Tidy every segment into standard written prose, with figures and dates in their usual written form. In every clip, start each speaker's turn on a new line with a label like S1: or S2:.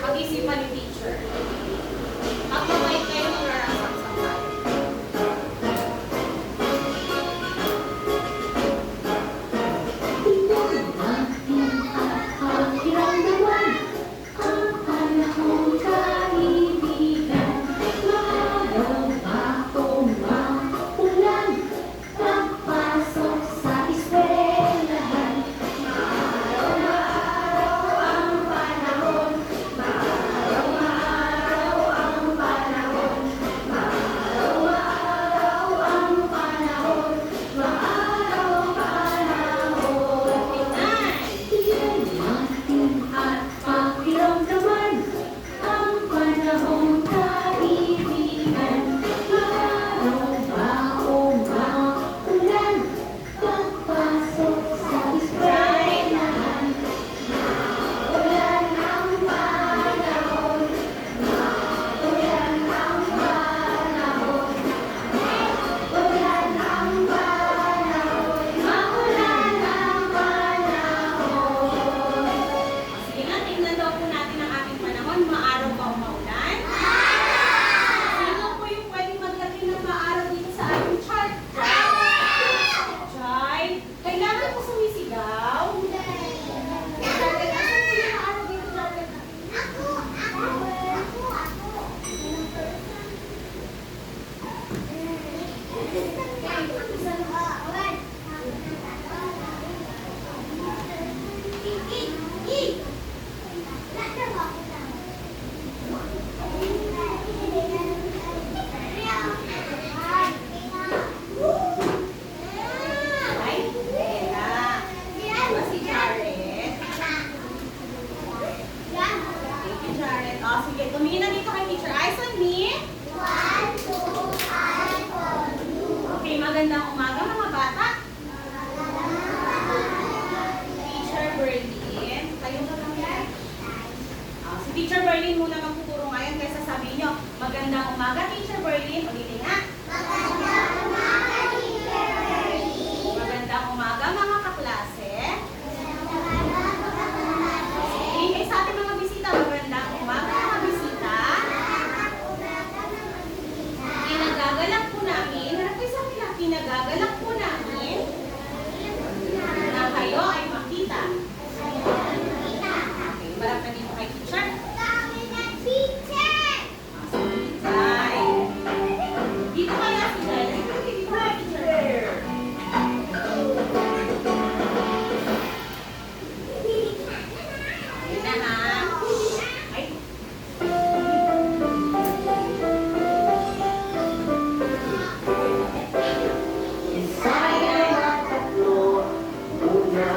S1: Pag-isipan ni teacher. Magmamay kayo ng rarasan sa bahay. Sige, tumingin na dito kay teacher. Eyes on me.
S2: 1, 2, 3, 4.
S1: Okay, magandang umaga mga bata. Teacher Berlin. Kayo ba kami? Si Teacher Berlin muna magtuturo ngayon kaysa sabihin nyo, magandang umaga, Teacher Berlin. Ulitin nga.
S2: Magandang umaga, Teacher Berlin.
S1: Magandang umaga mga kaklase. Sige, sa ating mga bisita, magandang umaga mga bisita. Kinagagalak po namin, harap kayo sa akin, kinagagalak po namin na kayo ay makita. Okay, barap na dito kay teacher.
S2: Kami na, Teacher.
S1: Ay, dito kaya si Jai. Dito kaya teacher. Ayun na ha. Ay.
S3: Isa, dalawa, tatlo, una,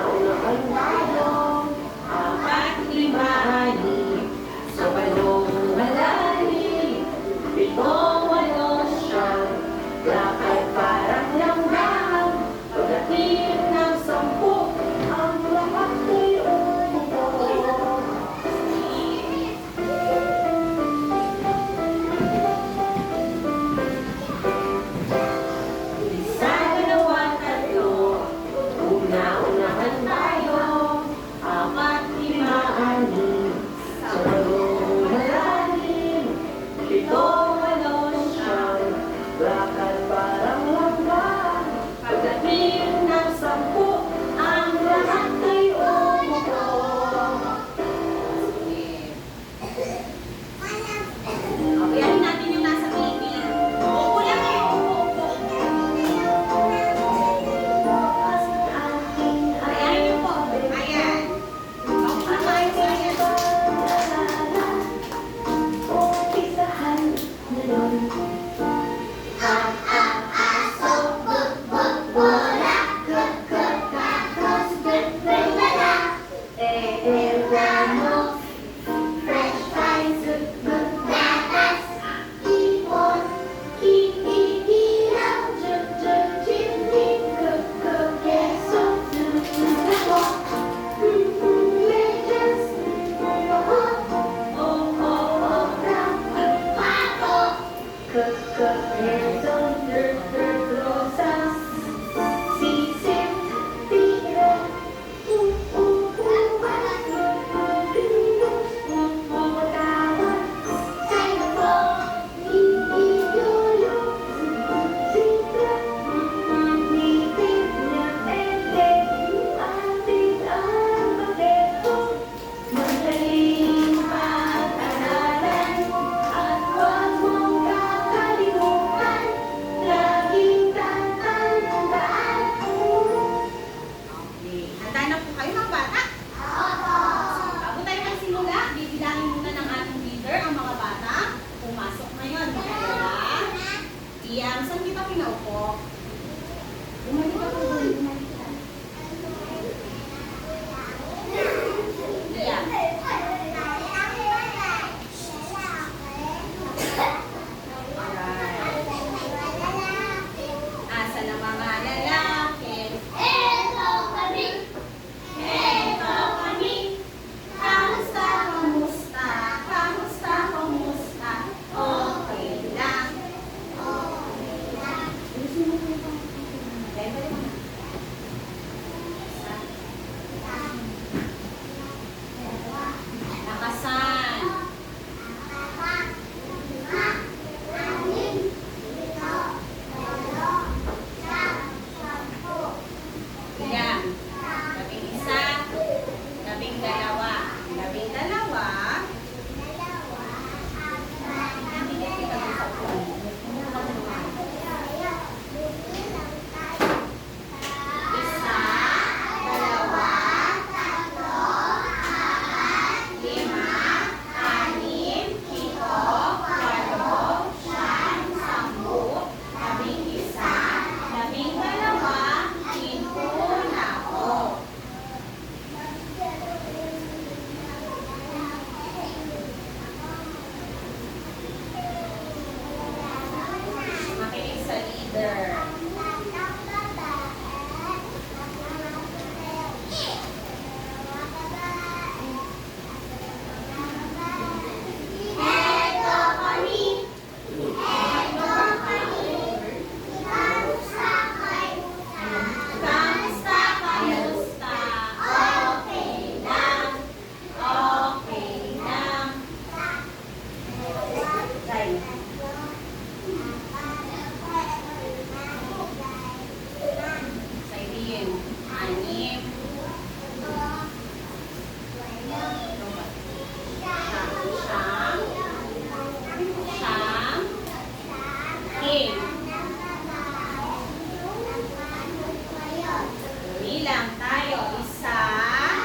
S1: Umilang tayo. 1, 2, 3, 4, 5,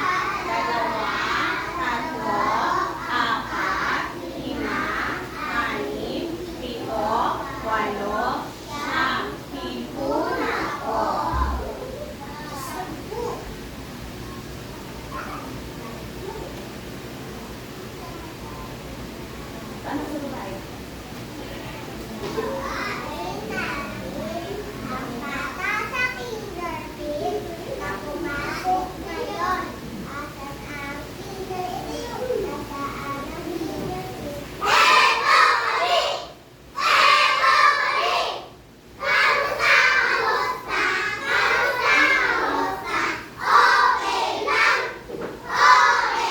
S1: 6, 7, 8, 10 na ako. Ano sa babae?
S2: Ang bata sa kindergarten na pumasok ngayon. At ang kindergarten na saan ang kindergarten. Everybody! Everybody! Kamusta? Kamusta? Kamusta? Kamusta? Okay lang! Okay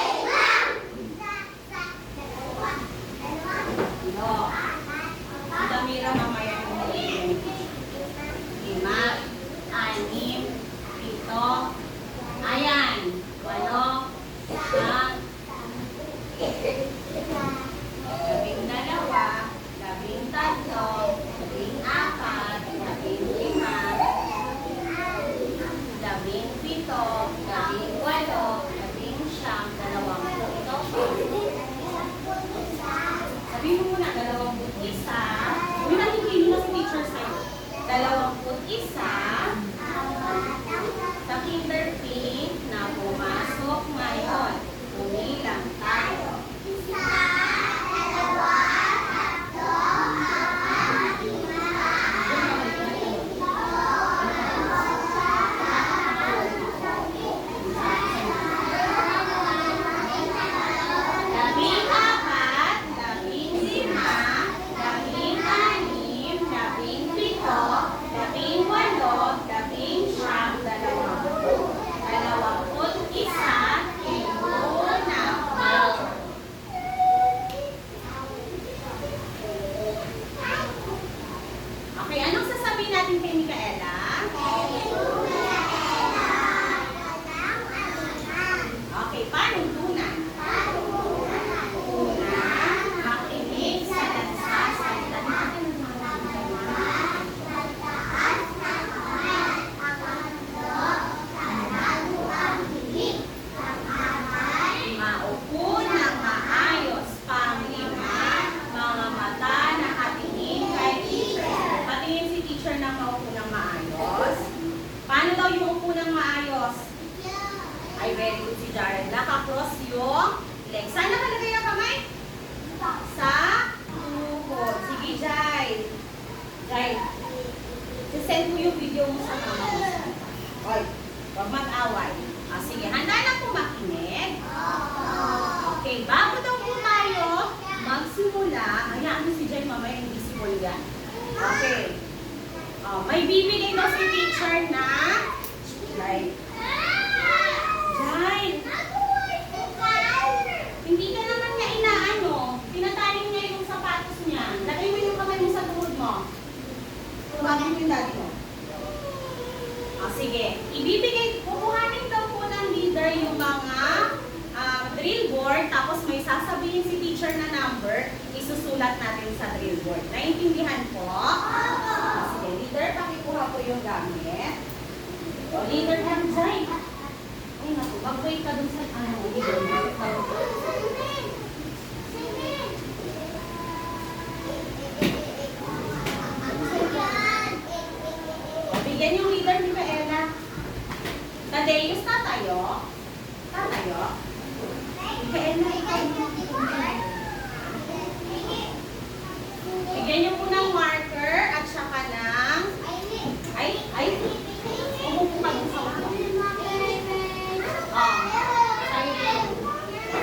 S2: lang! Sa dalawa.
S1: No. Ang damira mamaya yung 5, 6, 7, ayan, 8, sabihin mo muna, 21. Uy, nakikili na si teacher sa'yo. 21 sa kindergarten na pumasok ngayon. Umilang tayo. Labing apat, 15, 16, 17, 18, 19, 21 na ako. Okay, anong sasabihin natin kay Micaela? Okay, paano tunan? Una, makinig sa nagsasalita natin. Maupo ng maayos. Pang-5, mga mata na katingin kay teacher. Patingin si teacher ng maupo ng maayos. Paano daw yung upo ng maayos? Ay, very good si Jared. Naka-cross yung legs. Saan nakalagay ang kamay? Sa tuhod. Sige, Jai. Jai, sisend mo yung video mo sa mama mo. Oy, huwag mag-away. Sige, handa na po makinig. Okay, bago daw po tayo magsimula, hayaan mo si Jai, mamaya invisible yan. Okay. May bibigay daw si teacher na Jai. Jai, hindi ka naman niya inaano. Tinataling niya yung sapatos niya. Lagay mo yung kamay mo sa tuhod mo. Tawagin mo yung daddy mo. Sige. Kukuhanin daw po ng leader yung mga drill board, tapos may sasabihin si teacher na number, isusulat natin sa drill board. Naintindihan po? Sige, leader, pakikuha po yung gamit. O, leader, Jai. Ay, naku, mag-wait ka dun sa leader. Bigyan yung leader ni Micaela. Tadeus, tatayo. Tatayo. Micaela, ikaw. Bigyan niyo po ng marker at saka ng... Umupo ka dun sa ulo.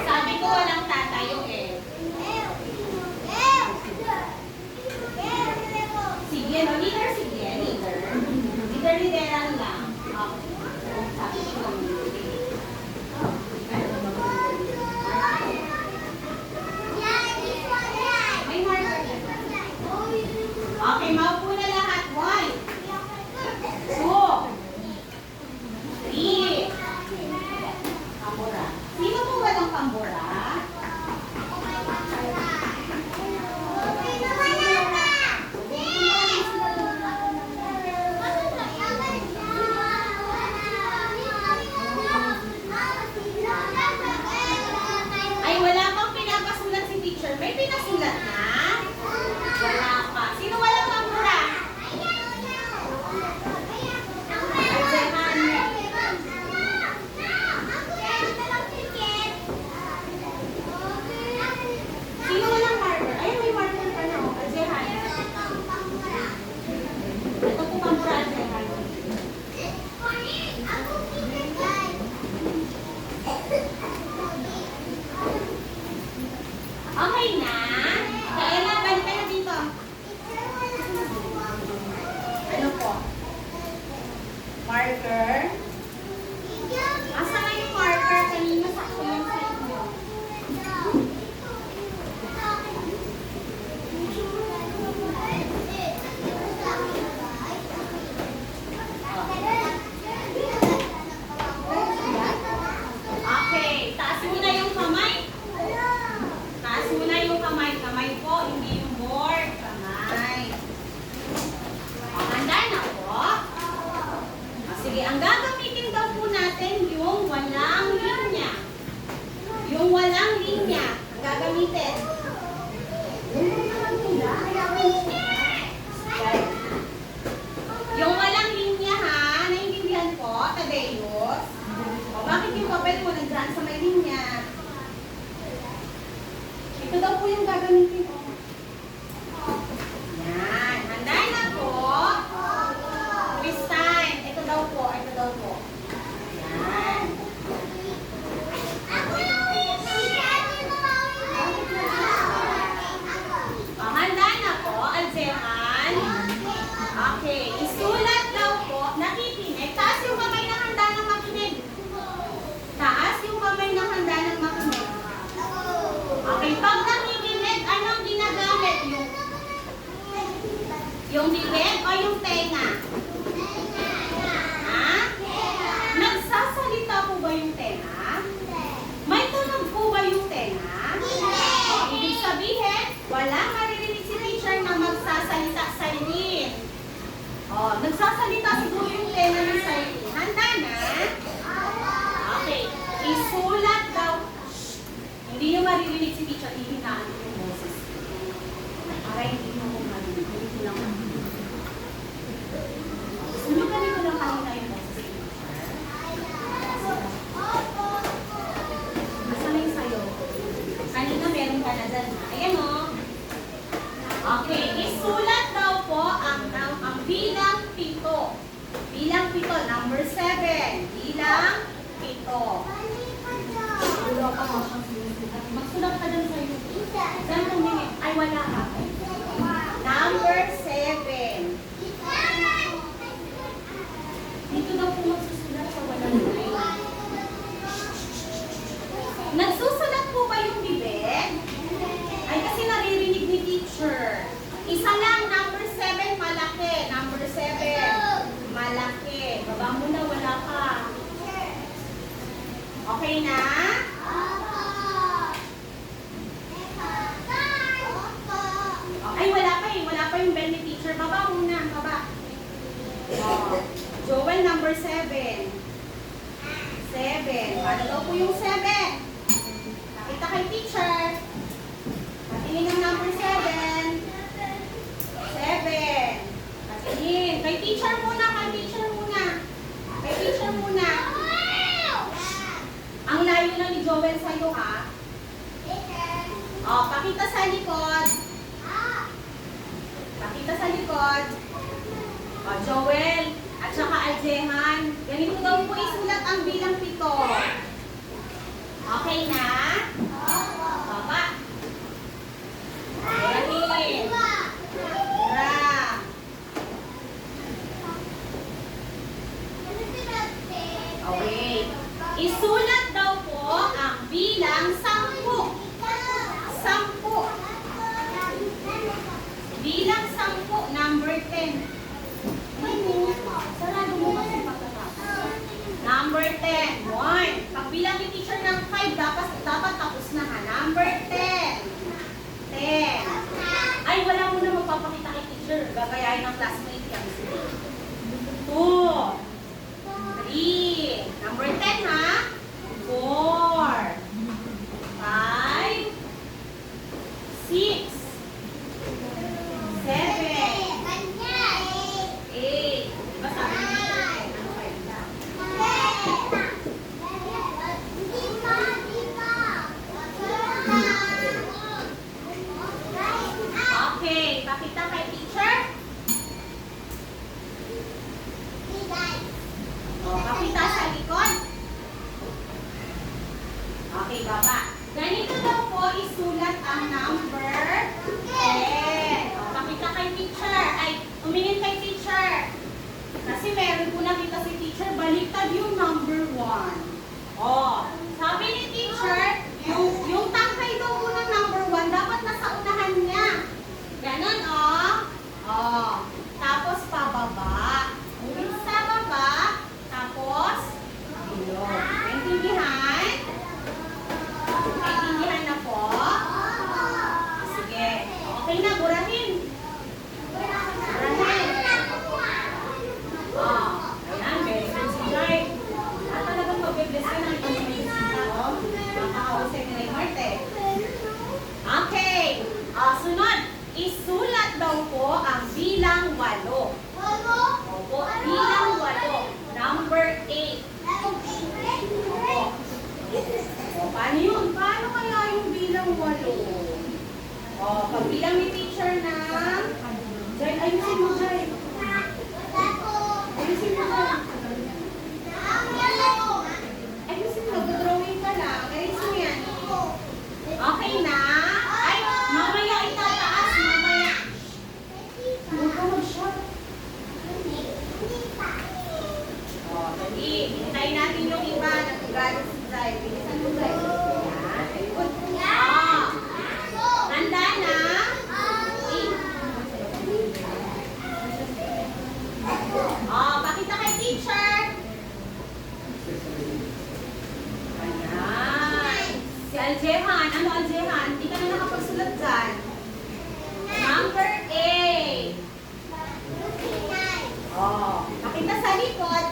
S1: Sabi ko walang tatayo eh. Sige, no, leader, sige, leader. Lideran lang. Sabi ko lang. May marker. Okay, maupo na lahat. 1, 2, Ulitin. Yung walang linya ha, naiintindihan po, Tadeus. O bakit yung papel mo nandyan sa may linya? Ito daw po yung gagamitin ko. Yan. Handa na po. Quiz time. Ito daw po. Ito daw po. Yan. O, handa na po. Alzehan. Okay. Isulat daw po. Nakikinig. Taas yung kamay na handa ng makinig. Taas yung kamay na handa ng makinig. Okay. Pag nakikinig, anong ginagamit? Yung bibig o yung tenga? Ha? Nagsasalita po ba yung tenga? May tunog po ba yung tenga? O, ibig sabihin, wala maririnig si teacher na magsasalita silent. O, nagsasalita siguro yung tenga ng silent. Handa na? Okay. Isulat daw. Shh. Hindi nyo maririnig si teacher, hihinaan ko yung boses. Para hindi mo kong marinig. Hindi ko lang marinig. Gusto nyo ganito lang kanina yung boses si teacher? Asa na yung sayo? Kanina meron ka na dyan. Ayan o. Okay. Isulat daw po ang bilang 7. Bilang 7. Number 7. Bilang 7. Magsulat ka dyan sa'yo. Saan ka nini? Ay, wala ka. Number 7. Dito daw po magsusulat sa walang line. Nagsusulat po ba yung bibig? Ay, kasi naririnig ni teacher. Isa lang, number 7, malaki. Number 7, malaki. Baba mo na, wala ka. Okay na? Ay, wala pa eh. Wala pa yung bell ni teacher. Baba muna, baba. Oh. Joel, number 7. 7. Paano daw po yung 7? Nakita kay teacher. Patingin ng number 7. 7. Patingin. Kay teacher muna, kay teacher muna. Kay teacher muna. Ang layo na ni Joel sa'yo, ha? Oh, pakita sa likod. Pakita sa likod. Oh, Joel. At saka Alzehan. Ganito daw po isulat ang bilang 7. Okay na? Baba. Galing. Tira. Okay. Isulat daw po ang bilang 10. 10. Bilang 10, number 10. Sarado mo kasi pagkatapos. Number 10. 1. Pag bilang ni teacher ng 5, dapat tapos na ha. Number 10. 10. Ay, wala mo na magpapakita kay teacher. Gagayahin ng classmate yan. 2. 3. Number 10 ha. 4. 5. 6. 7. 8. Diba sabi niyo? Ano kayo? Okay, pakita kay teacher. O, pakita sa likod. Okay, baba. Ganito daw po isulat ang number 10. O, pakita kay teacher. Ay, umingin kay teacher. Kasi meron po nakita si teacher, baliktad yung number 1. O, sabi ni teacher, yung tangkay daw po ng number 1, dapat nasa unahan niya. Ganon, o. O, tapos pababa. Ulit sa baba, tapos ilog. Naintindihan? Naintindihan na po? Sige. Okay na, burahin. Burahin. Oh, ayan, very good si Joy. Pagbilang ni teacher na. Jai, ayusin mo, Jai. Ayusin mo, Jai. Ayusin mo, drawing ka lang. Ayusin mo yan. Okay na? Ay, mamaya itataas. Mamaya. Huwag ka mag-shot. Dali. Hintayin natin yung iba. Nagagalit si Jai. Bilisan mo, Jai. Yan. Good. Handa na? Pakita kay teacher. Ayan. Si Aljehan. Ano Aljehan? Hindi ka na nakapagsulat dyan. Number 8. Pakita sa likod.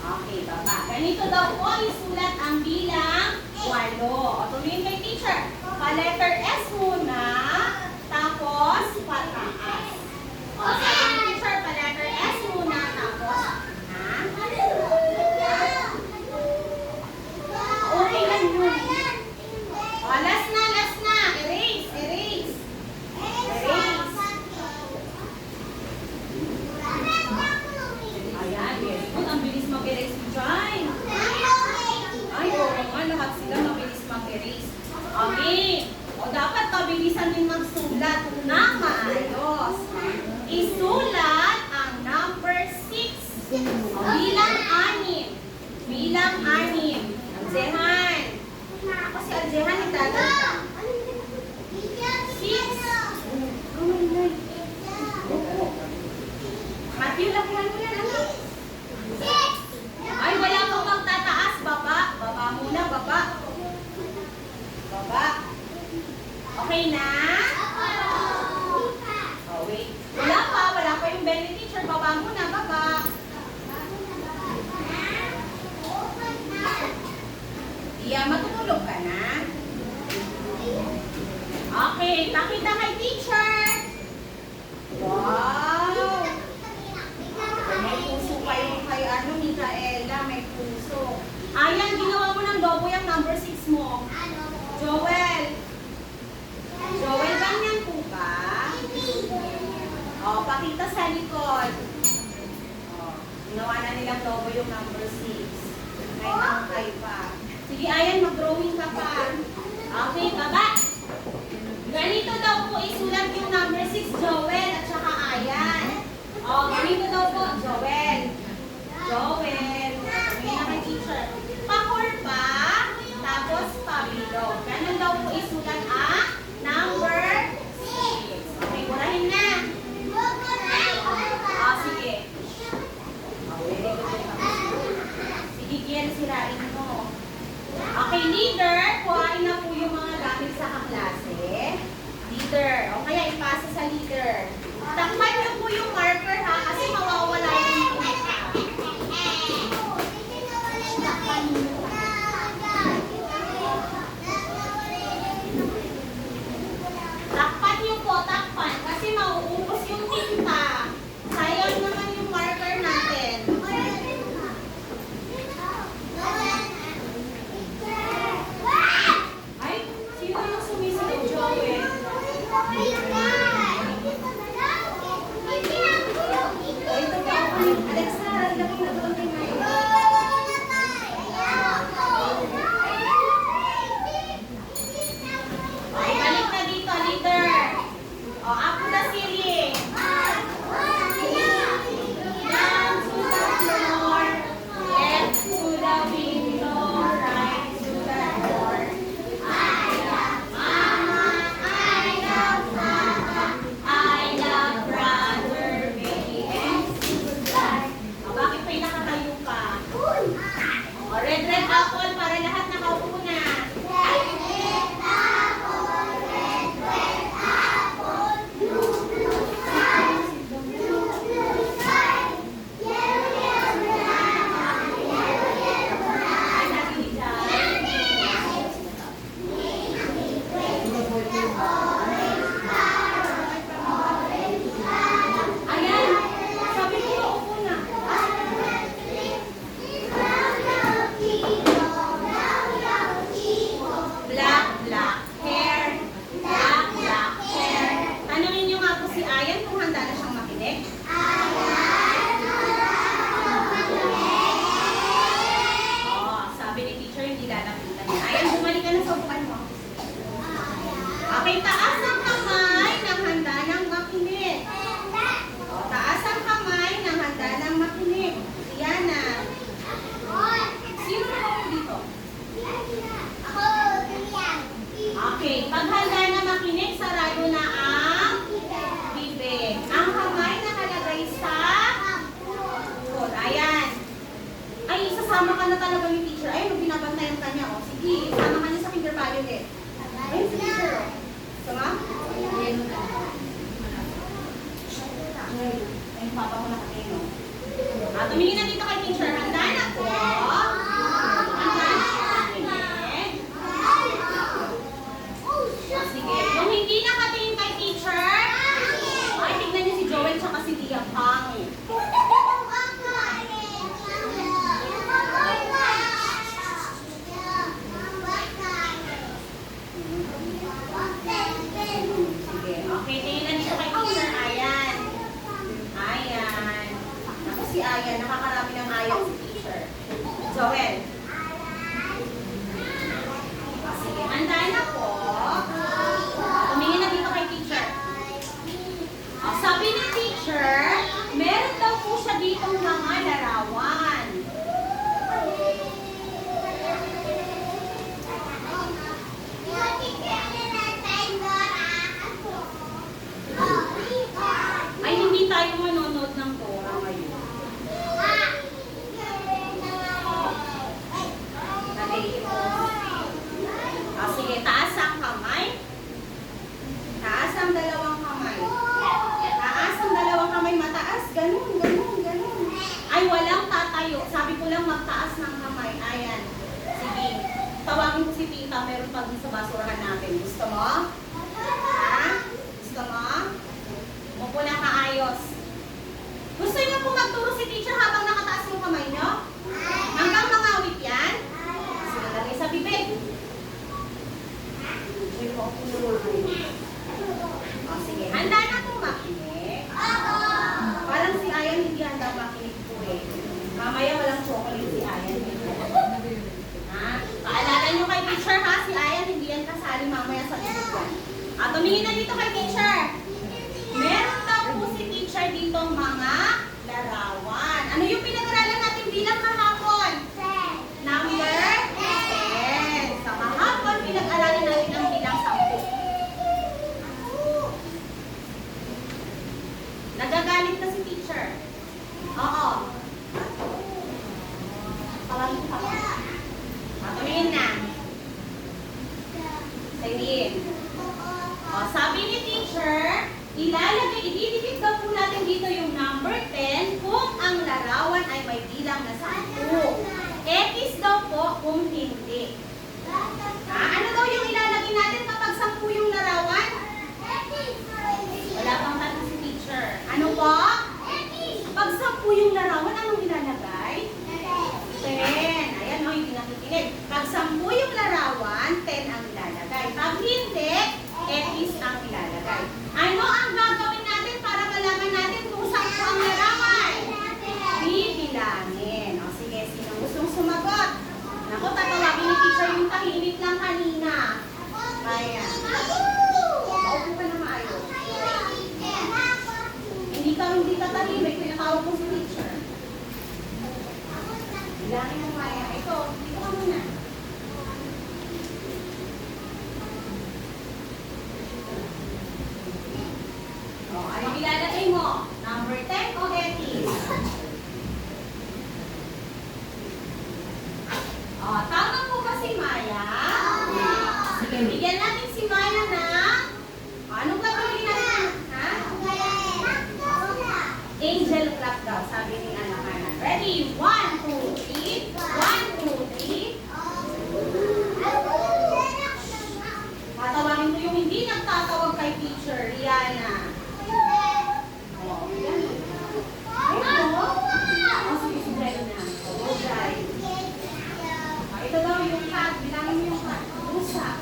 S1: Okay, baba. Ganito daw po isulat ang bilang 8. Tuloyin kay teacher. Pa-letter S muna. Tapos, pataas. Sabi ni teacher, pa-letter S muna. Tapos, okay lang yun. Last na, last na. Erase, erase. Erase. Ayan, very good. Ang bilis mag-erase ni Jai. Ay, oo nga, lahat sila mabilis mag-erase. Okay. Dapat pabilisan din magsulat ng maayos. Isulat ang number 6. Bilang 6. Bilang 6. Aljehan. Ako si Aljehan, nagdadala. 6. Matthew, lakihan mo yan, anak. Ay, wala pang magtataas. Baba. Baba muna, baba. Baba. Okay na? Wait. Wala pa yung bell ni teacher. Baba muna, baba. Iya, matutulog ka na? Okay, pakita kay teacher. Wow! May puso pa yung kay Micaela, may puso. Ayan, ginawa mo ng logo yung number 6 mo. Joel. Joel, ganyan po ba? Pakita sa likod. Ginawa na nilang logo yung number 6. Kay pa. Sige, ayan, mag-drawing ka pa. Okay, baba. Ganito daw po isulat yung number 6, Joel, at saka ayan. Ganito daw po, Joel. Joel. Sabihin na kay teacher. Pakor pa, tapos pabilog. Ganun daw po isulat number 6. Okay, burahin na. Sige. Very good. Sige, Kian, sirain mo. Okay, leader, kuhain na po yung mga gamit sa kaklase. Leader. O kaya ipasa sa leader. Takpan niyo po yung marker ha, kasi mawawala yung tinta. Takpan niyo. Takpan niyo po, takpan. Kasi mauubos yung tinta. Sayang naman yung marker natin. Ay, sino yung sumisigaw, Joel? Ito ba? Kasama ka na talaga ni teacher. Ayun, binabantayan ka niya. O, sige, sama ka niya sa finger value ulit. Ayun, si teacher. Sama? Ay, papa ko nakatingin, o. Tumingin na dito kay teacher. Handa na po. Handa na po. Tingin. Sige. Kung hindi nakatingin kay teacher, ay, tignan niyo si Joel tsaka si Tia Pang. Sige. Okay, tingin na dito kay teacher. Ayan. Ayan. Ako si Ayan. Nakakarami ng ayan si teacher. Joel. Sige. Handa na po. Tumingin na dito kay teacher. Sabi ni teacher, meron daw po siya ditong mga larawan. Ay, hindi tayo manonood ng Dora ngayon. Sige, taas ang kamay. Taas ang dalawang kamay. Taas ang dalawang kamay, mataas. Ganun, ganun, ganun. Ay, walang tatayo. Sabi ko lang magtaas ng kamay. Ayan. Sige. Tawagin ko si tita. Meron pa dun sa basurahan natin. Gusto mo? Ha? Gusto mo? Upo na kaayos. Gusto niyo po magturo si teacher habang nakataas yung kamay niyo? Hanggang mangawit yan? Sige, lagay sa bibig. Sige, handa na po makinig. Parang si Ayan hindi handa makinig po eh. Mamaya walang chocolate si Ayan. Ha? Paalala nyo kay teacher ha, si Ayan hindi yan kasali mamaya sa bibig. Tumingin na dito kay teacher. Meron daw po si teacher dito mga larawan. Ano yung pinag-aralan natin bilang kahapon? Number 10. Sa kahapon, pinag-aralan natin ang bilang 10. Nagagalit na si teacher. Oo. Tawagin ko pa. Tumingin na. Sabihin. Sabi ni teacher, ididikit daw po natin dito yung number 10 kung ang larawan ay may bilang na 10. X daw po kung hindi. Ano daw yung ilalagay natin kapag 10 yung larawan? Wala pang tanong si teacher. Ano po? Pag 10 yung larawan, anong ilalagay? 10. Ayan o, hindi nakikinig. Pag 10 yung larawan, 10 ang ilalagay. Pag hindi, X ang ilalagay. Ano ang gagawin natin para malaman natin kung 10 ang larawan? Bibilangin. O sige, sino gustong sumagot? Naku, tatawagin ni teacher yung tahimik lang kanina. Ayan. Maupo ka na maayos. Hindi ka tahimik. Pinatawag ko si teacher. Bilangin mo kaya. Ito, dito ka muna. Ano ilalagay mo? Number 10 o X? Tama po ba si Maya? Sige, bigyan natin si Maya na anong gagawin natin? Ha? Angel clap daw, sabi ni Ana Ana. Ready? 1, 2, 3. 1, 2, 3. Tatawagin ko yung hindi nagtatawag kay teacher, Rihanna. Ito daw yung cat. Bilangin mo yung cat. Pusa.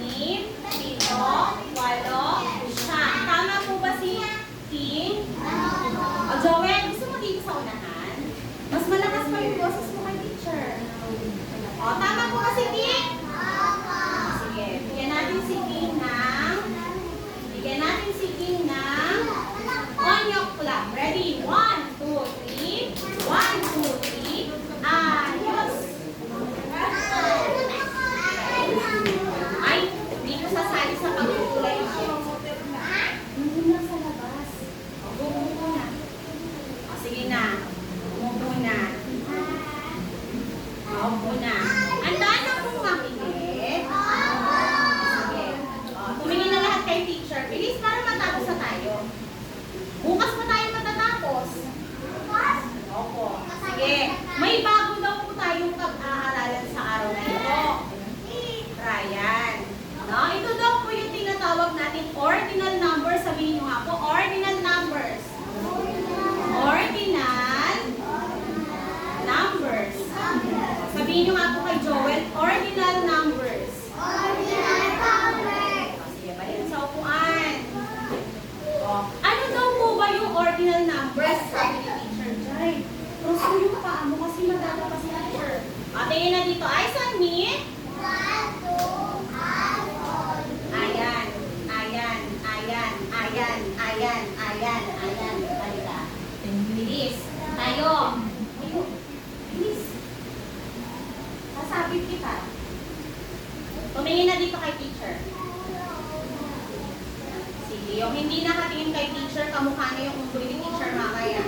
S1: 6, 7, 8, 9, 10. Tama po ba si Tin? mo kasi madala pa si teacher. Tingin na dito. Eyes on me. Ayan. Ayan. Ayan. Ayan. Ayan. Ayan. Ayan. Halika. Bilis. Tayo. Tayo. Bilis. Sasabit kita. Tumingin na dito kay teacher. Sige, yung hindi nakatingin kay teacher, kamukha na yung unggoy ni teacher mamaya.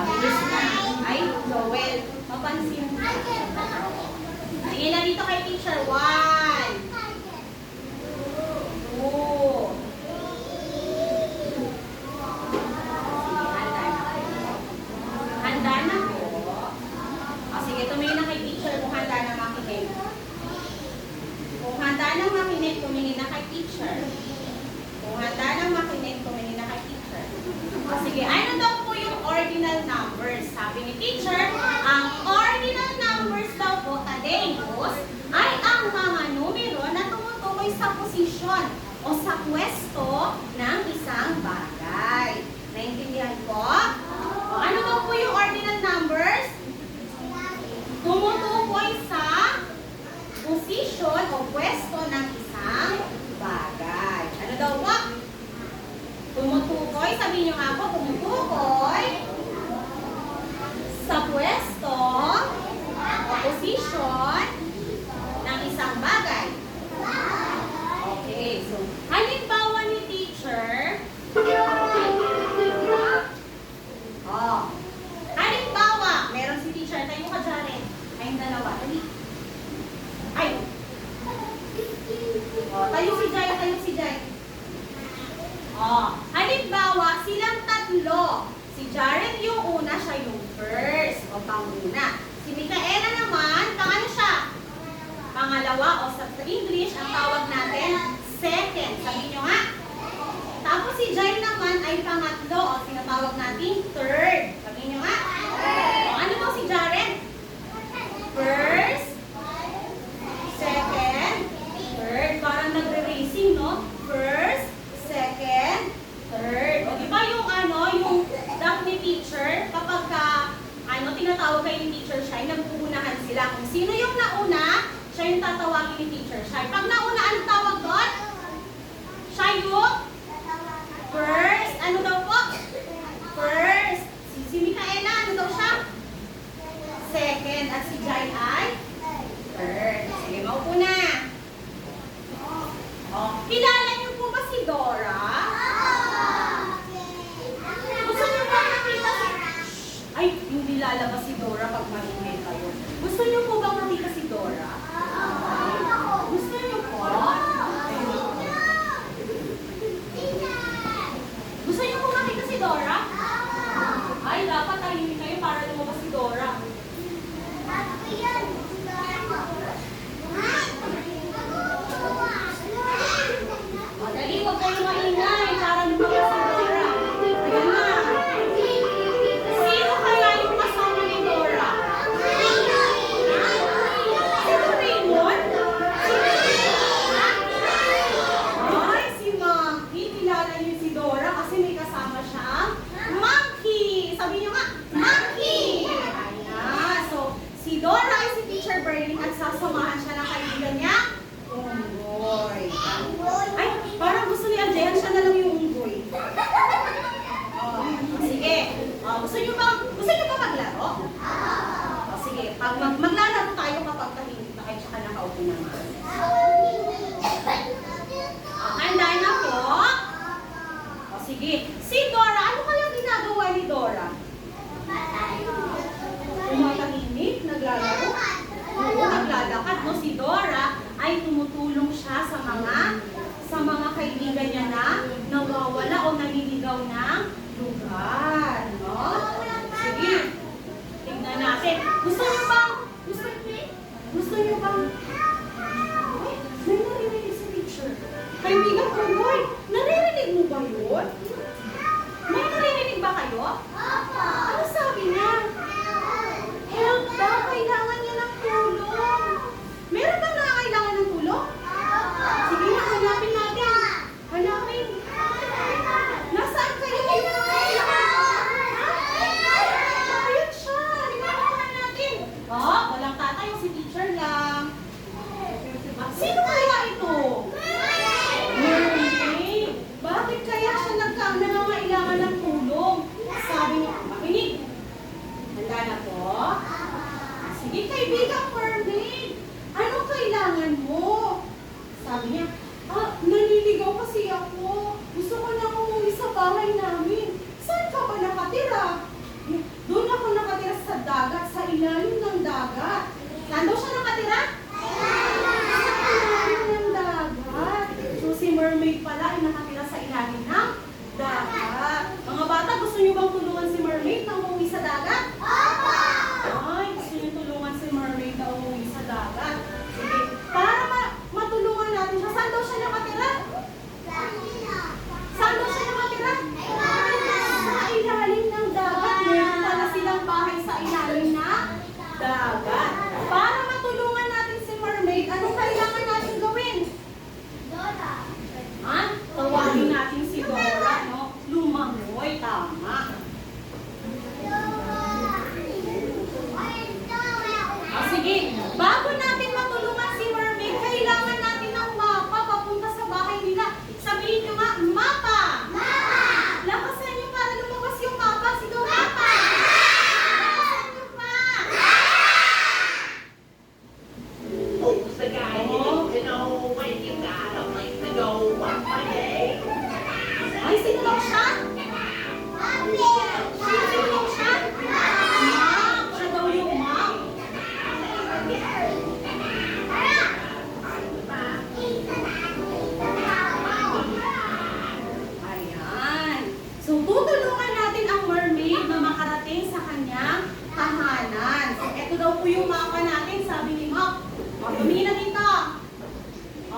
S1: Bilis na. Ay, Joel. Mapansin. Tingin na dito kay teacher. 1, 2. Handa na po. Sige, tumingin na kay teacher kung handa na makinig. Kung handa na makinig, tumingin na kay teacher. Kung handa na makinig, tumingin na kay teacher. Sige, ano daw po yung ordinal numbers? Sabi ni teacher, ang ordinal numbers daw po, Tadeus, ay ang mga numero na tumutukoy sa posisyon o sa pwesto ng isang bagay. Naintindihan po? O, ano daw po yung ordinal numbers? Tumutukoy sa posisyon o pwesto ng isang bagay. Ano daw po? Tumutukoy, sabihin nyo nga po, tumutukoy sa pwesto o posisyon ng isang bagay. Okay, so, halimbawa ni teacher, halimbawa, meron si teacher, tayo ka dyan. Kayong dalawa, dali. Ay! Tayo si Jai, tayo si Jai. Halimbawa, silang tatlo. Si Jared yung una, siya yung first o panguna. Si Micaela naman, pangano siya? Pangalawa o sa English, ang tawag natin, second. Sabihin nyo nga. Tapos si Jai naman ay pangatlo o sinatawag natin third. Sabihin nyo nga. Ano daw si Jared? First, second, third. Parang nagre-racing, no? First, second, third. O di ba yung yung duck ni teacher, kapag tinatawag kayo ni teacher siya, nagpuunahan sila. Kung sino yung nauna, siya yung tatawagin ni teacher siya. Pag nauna, ano tawag doon? Siya yung first. Ano daw po? First. Si Micaela, ano daw siya? Second. At si Jai ay third. Sige, maupo na. Kilala niyo po ba si Dora? Gusto niyo ba makita si... Ay, hindi lalabas si Dora pag maingay kayo. Gusto niyo po bang makita si Dora? Gusto niyo po? Gusto niyo po makita si Dora? Ay, dapat tahimik kayo para lumabas si Dora. Dali, huwag kayong maingay para lumabas si Dora. Ayan na. Sino kaya yung kasama ni Dora? Sino Raymond? Ay, si Monkey. Kilala niyo si Dora kasi may kasama siyang monkey. Sabi niyo nga, monkey! Ayan. So, si Dora ay si Teacher Berlin at sasamahan siya ng kaibigan niya, unggoy. Ay, parang gusto ni Aljehan siya na lang yung unggoy. Sige. Gusto niyo ba maglaro? Sige. Pag maglalaro tayo kapag tahimik na kayo tsaka nakaupo naman. Handa na po? Sige. Si Dora, ano kaya ginagawa ni Dora? Tumatahimik, naglalaro. Oo, naglalakad. No, si Dora ay tumutulong siya sa mga kaibigan niya na nawawala o naliligaw ng lugar. No? Sige. Tignan natin. Gusto niyo bang? May narinig si teacher. Kaibigan ko, boy, naririnig mo ba yun? May narinig ba kayo? Ano sabi niya? Help daw, kailangan niya ng tulong. Meron bang nakakailangan ng tulong? Sige na, hanapin natin. Hanapin. Nasaan kayo?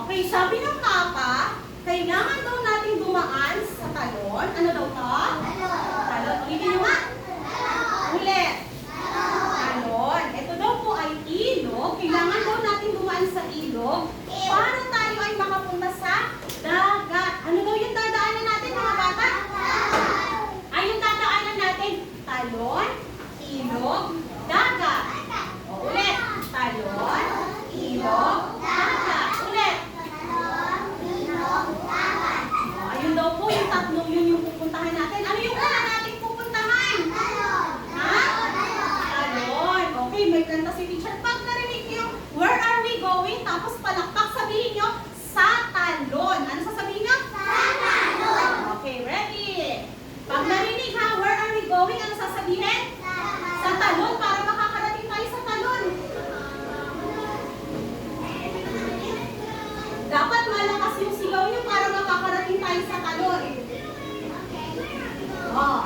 S1: Okay, sabi ng Papa, kailangan daw natin dumaan sa talon. Ano daw to? Talon. Ulitin nyo nga. Ulit. Talon. Ito daw po ay ilog. Kailangan daw natin dumaan sa ilog para tayo ay makapunta sa dagat. Ano daw yung dadaanan natin, mga bata? Ay, yung dadaanan natin, talon, ilog, dagat. O, ulit. Talon, ilog, dagat. Ulit. O, ayun daw po, yung tatlong yun yung pupuntahan natin. Ano yung una natin pupuntahan? Ha? Talon. Okay, may kanta si teacher. Pag narinig niyo, where are we going? Tapos palakpak, sabihin niyo, sa talon. Ano sasabihin niyo? Okay, ready? Pag narinig ha, where are we going? Ano sasabihin? Sa talon, para makakarating tayo sa talon. Dapat malakas yung sigaw niyo para makakarating tayo sa talon. Oh.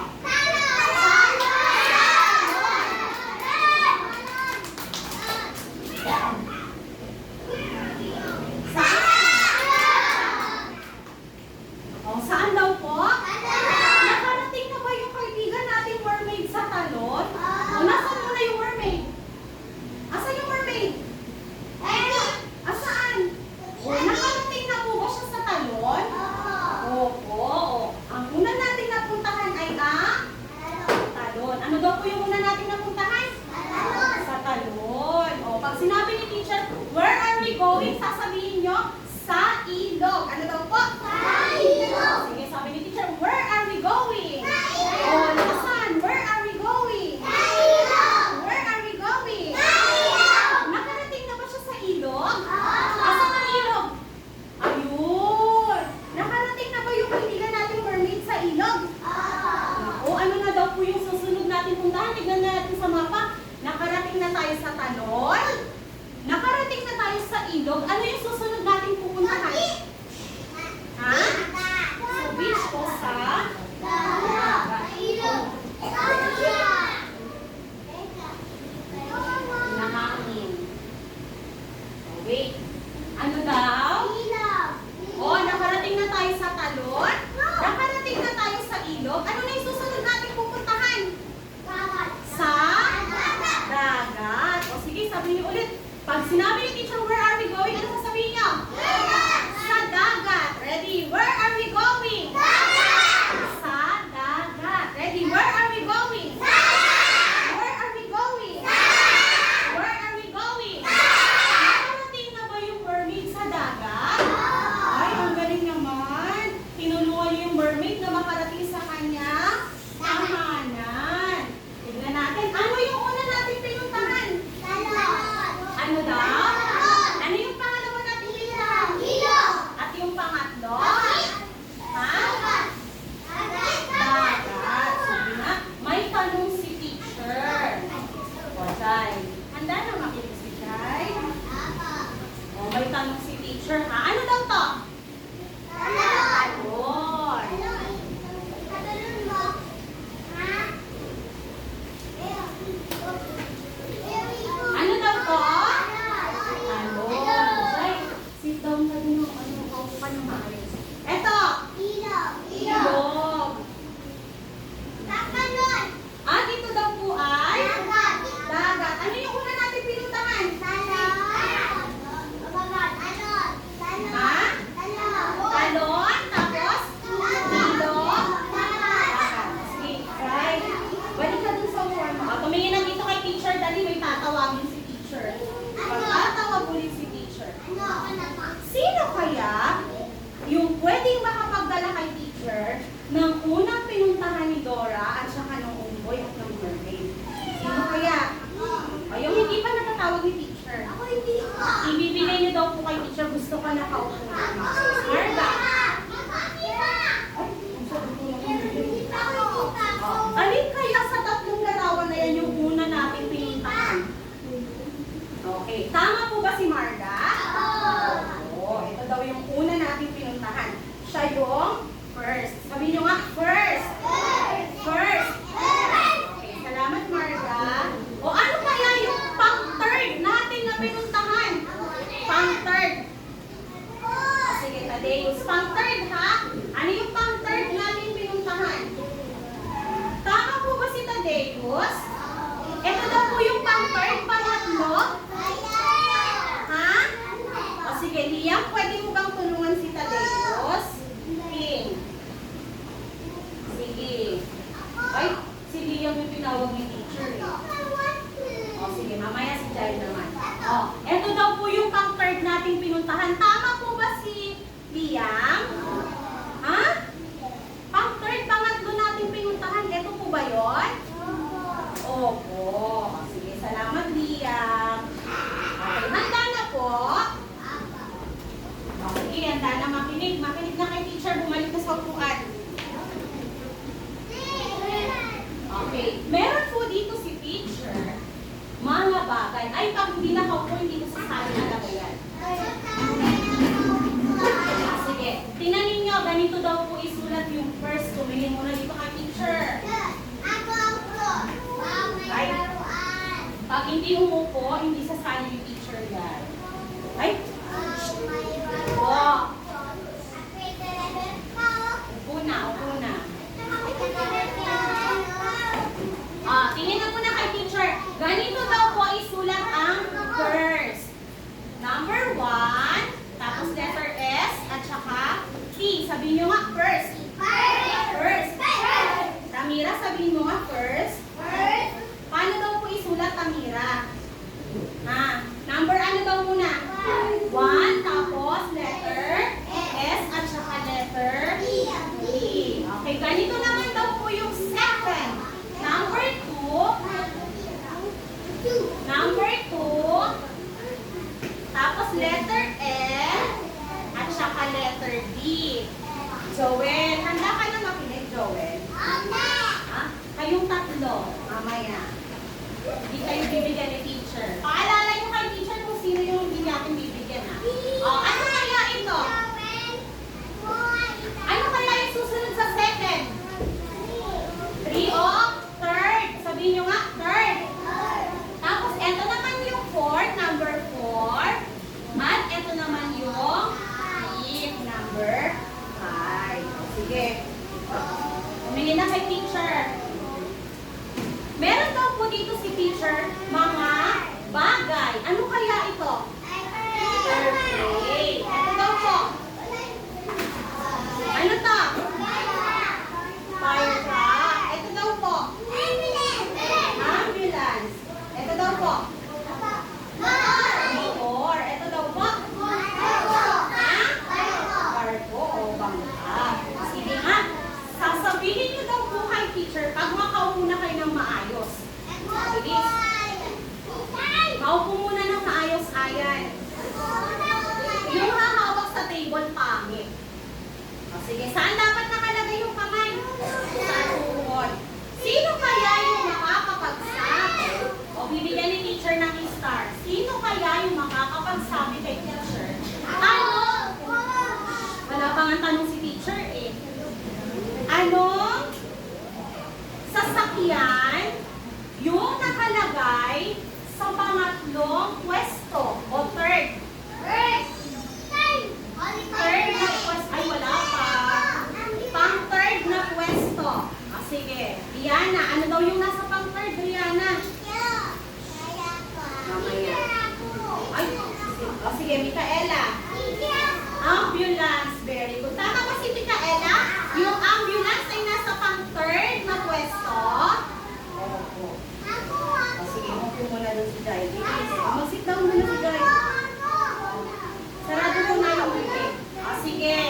S1: Oh, saan daw po? Nakarating na ba yung kaibigan nating mermaid sa talon? O, nasaan muna yung mermaid? Asan yung mermaid? Asaan? O, nakarating na po ba siya sa talon? Opo. Ang una natin napuntahan ay ang talon. Ano daw po yung una natin napuntahan? Sa talon. O, pag sinabi ni teacher, where are we going? Sasabihin nyo, sa ilog. Ano daw po? Sige, sabi ni teacher, where are we going? O, nasaan? Where are we going? Where are we going? Nakarating na ba siya sa ilog? Asan ang ilog? Ayun! Nakarating na ba yung kaibigan nating mermaid sa ilog? O, ano na daw po yung susunod natin puntahan? Tignan natin sa mapa. Nakarating na tayo sa talon. Nakarating na tayo sa ilog. Ano yung susunod natin pupuntahan? Ha? Sa beach o sa? Nahangin. Wait. Ano daw? O, nakarating na tayo sa talon. Nakarating na tayo sa ilog. Ano na yung susunod natin pupuntahan? Sa dagat. O sige, sabihin niyo ulit. Pag sinabi ni teacher, where are we going? Ano sasabihin niyo? Sa dagat. Ready? Where are we going? Sa dagat. Ready? Where are we going? Where are we going? Where are we going? Nakarating na ba yung mermaid sa dagat? Ay, ang galing naman. Tinulungan niyo yung mermaid na makarating sa kanya tahanan. Tignan natin. Ano yung una natin pinuntahan? Ano daw? Ano yung pangalawa natin pinuntahan? At yung pangatlo? Ha? Dagat. Sabi na, may tanong si teacher. O, Jai. Handa na makinig si Jai? O, may tanong si teacher, ha? Ano daw to? Talon. Ano daw to? Talon. Jai, sit down ka din. Kaupo ka ng maayos. Eto! Ilog. Dito daw po ay dagat. Ano yung una natin pinuntahan? Ha? Talon, tapos ilog, dagat. Sige, right. Balik ka dun sa form. Tumingin na dito kay teacher. Dali, may tatawagin si teacher. Magtatawag ulit si teacher. Sino kaya yung pwedeng makapagdala kay teacher ng unang pinuntahan ni Dora at saka ng Umboy at ng mermaid? Sino kaya? O, yung hindi pa natatawag ni teacher. Ibibigay niyo daw po kay teacher. Gusto ka na kaupo na. Marga. Alin kaya sa tatlong larawan na yan yung una natin pinuntahan? Okay. Tama po ba si Marga? Oo. Ito daw yung una natin pinuntahan. Siya yung first. Sabi nyo nga, first. First. Okay. Salamat, Marga. O ano kaya yung pang-third natin na pinuntahan? Pang-third. Tadeus. Pang-third, ha? Ano yung pang-third natin pinuntahan? Tama po ba si Tadeus? Ito daw po yung pang-third, pangatlo? Ha? O sige, Liam, pwede mo bang tulungan si Tadeus? King. Sige. Ay, si Liam yung tinawag ni teacher eh. O sige, mamaya si Jai naman. O, eto daw po yung pang-third nating pinuntahan. Tama po ba si Liam? Ha? Pang-third, pangatlo nating pinuntahan. Eto po ba yun? Opo. O, sige, salamat Liam. Okay, handa na po. O, sige, handa na makinig. Makinig na kay teacher. Bumalik na sa upuan. Okay, meron po dito si teacher. Mga bagay. Ay, pag hindi nakaupo, hindi ko sasabi talaga yan. Sige, tingnan ninyo, ganito daw po isulat yung first. Tumingin muna dito kay teacher. Ay, pag hindi umupo, hindi sasali yung teacher yan. Ay, wow. Upo na, upo na. Tingin na muna kay teacher. Ganito daw po isulat ang first. Number 1, tapos letter S, at saka T. Sabihin nyo nga first. First. Tamira, sabihin mo nga first. Paano daw po isulat, Tamira? Ha? Number ano daw muna? 1, tapos letter S, at saka letter T. Okay, ganito naman daw po yung second. Number 2, tapos letter L, at saka letter D. Joel, handa ka na makinig, Joel? Ha? Kayong tatlo, mamaya. Hindi kayo bibigyan ni teacher. Paalala nyo kay teacher kung sino yung hindi natin bibigyan, ha? Ano kaya ito? Ano kaya yung susunod sa second? 3 o third? Sabihin nyo nga, third. Tapos, eto naman yung fourth, number 4. At eto naman yung fifth, number 5. Sige. Tumingin na kay teacher. Meron daw po dito si teacher mga bagay. Ano kaya ito? Birthday. Ito daw po. Ano to? Fire truck. Ito daw po. Ambulance. Ito daw po. Motor. Ito daw po. Cargo o bangka. Sige nga. Sasabihin niyo daw po kay teacher pag makaupo na kayo ng maayos. Bilis. Maupo muna ng maayos, ayan. Yung hahawak sa table, pangit. Sige, saan dapat nakalagay yung kamay? Sa tuhod. Sino kaya yung makakapagsabi? O bibigyan ni teacher ng star. Sino kaya yung makakapagsabi kay teacher? Ano? Wala pa nga tanong si teacher eh. Anong sasakyan yung nakalagay sa pangatlong pwesto o third? Third na pwesto. Ay, wala pa. Pang-third na pwesto. Sige. Rihanna, ano daw yung nasa pang-third, Rihanna? Mamaya. Ay, sige, Micaela. Ambulance. Very good. Tama ba si Micaela? Yung ambulance ay nasa pang-third na pwesto. Opo. Sige, upo muna doon si Jai. Mag-sit down muna si Jai. Sarado ko na yung ulit. Sige.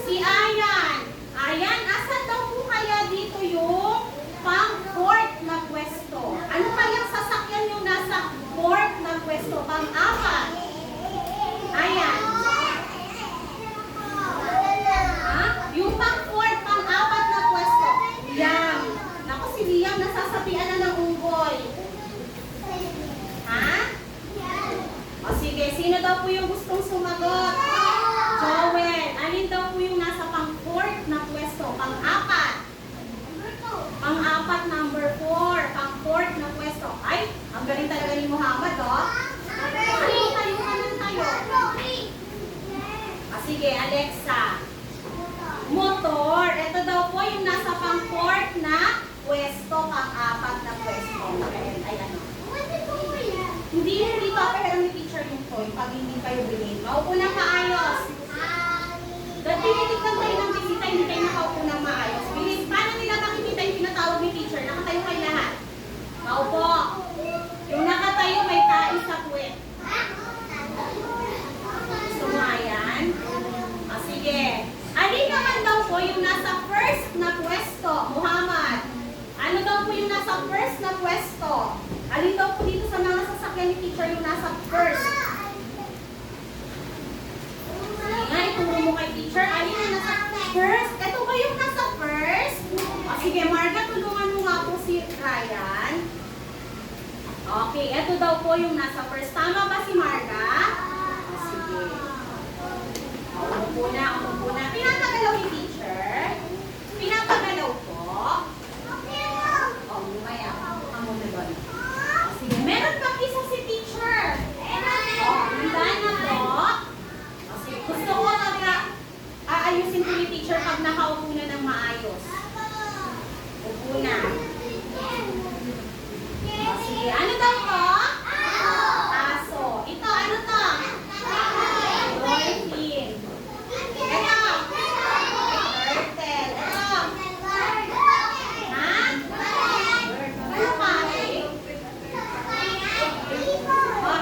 S1: Si Ayan. Ayan, asan daw po kaya dito yung pang-fourth na pwesto? Ano kayang sasakyan yung nasa fourth na pwesto? Pang-apat. Ayan. Ha? Yung pang-fourth, pang-apat na pwesto. Liam. Naku, si Liam, nasasapian na ng unggoy. Ha? O sige, sino daw po yung gustong sumagot? Joel. Alin daw po yung nasa pang-fourth na pwesto? Pang-apat. Pang-apat, number 4. Pang-fourth na pwesto. Ay, ang galing talaga ni Muhammad, oh. Tayo ka ng tayo. sige, Alexa. Motor. Ito daw po yung nasa pang-fourth na pwesto, pang-apat na pwesto. Ay, ano? Hindi pa pero ni teacher yung toy pag hindi kayo bilhin. Maupo ng maayos. Dahil tinitignan tayo ng bisita, hindi kayo nakaupo ng maayos. Bilis, paano nila makikita yung tinatawag ni teacher? Nakatayo kayo lahat. Maupo. Yung nakatayo may tais sa puwet. Gusto mo ayan? Sige. Alin naman daw po yung nasa first na pwesto? Muhammad. Ano daw po yung nasa first na pwesto? Alin daw po dito sa mga sasakyan ni teacher yung nasa first? Sige nga, ituro mo kay teacher. Alin yung nasa first? Ito ba yung nasa first? Sige, Marga, tulungan mo nga po si Ryan. Okay, ito daw po yung nasa first. Tama ba si Marga? Sige. Umupo na, umupo na. Pinapagalaw ni teacher. Pinapagalaw po. Lumaya. Amo na doon. Sige, meron pang isa si teacher. Handa na po. Sige, gusto ko aayusin ko ni teacher pag nakaupo na ng maayos. Upo na. Sige, ano daw po? Aso. Ito, ano to? Dolphin. Ito. Turtle. Ito. Ha? Ano pa?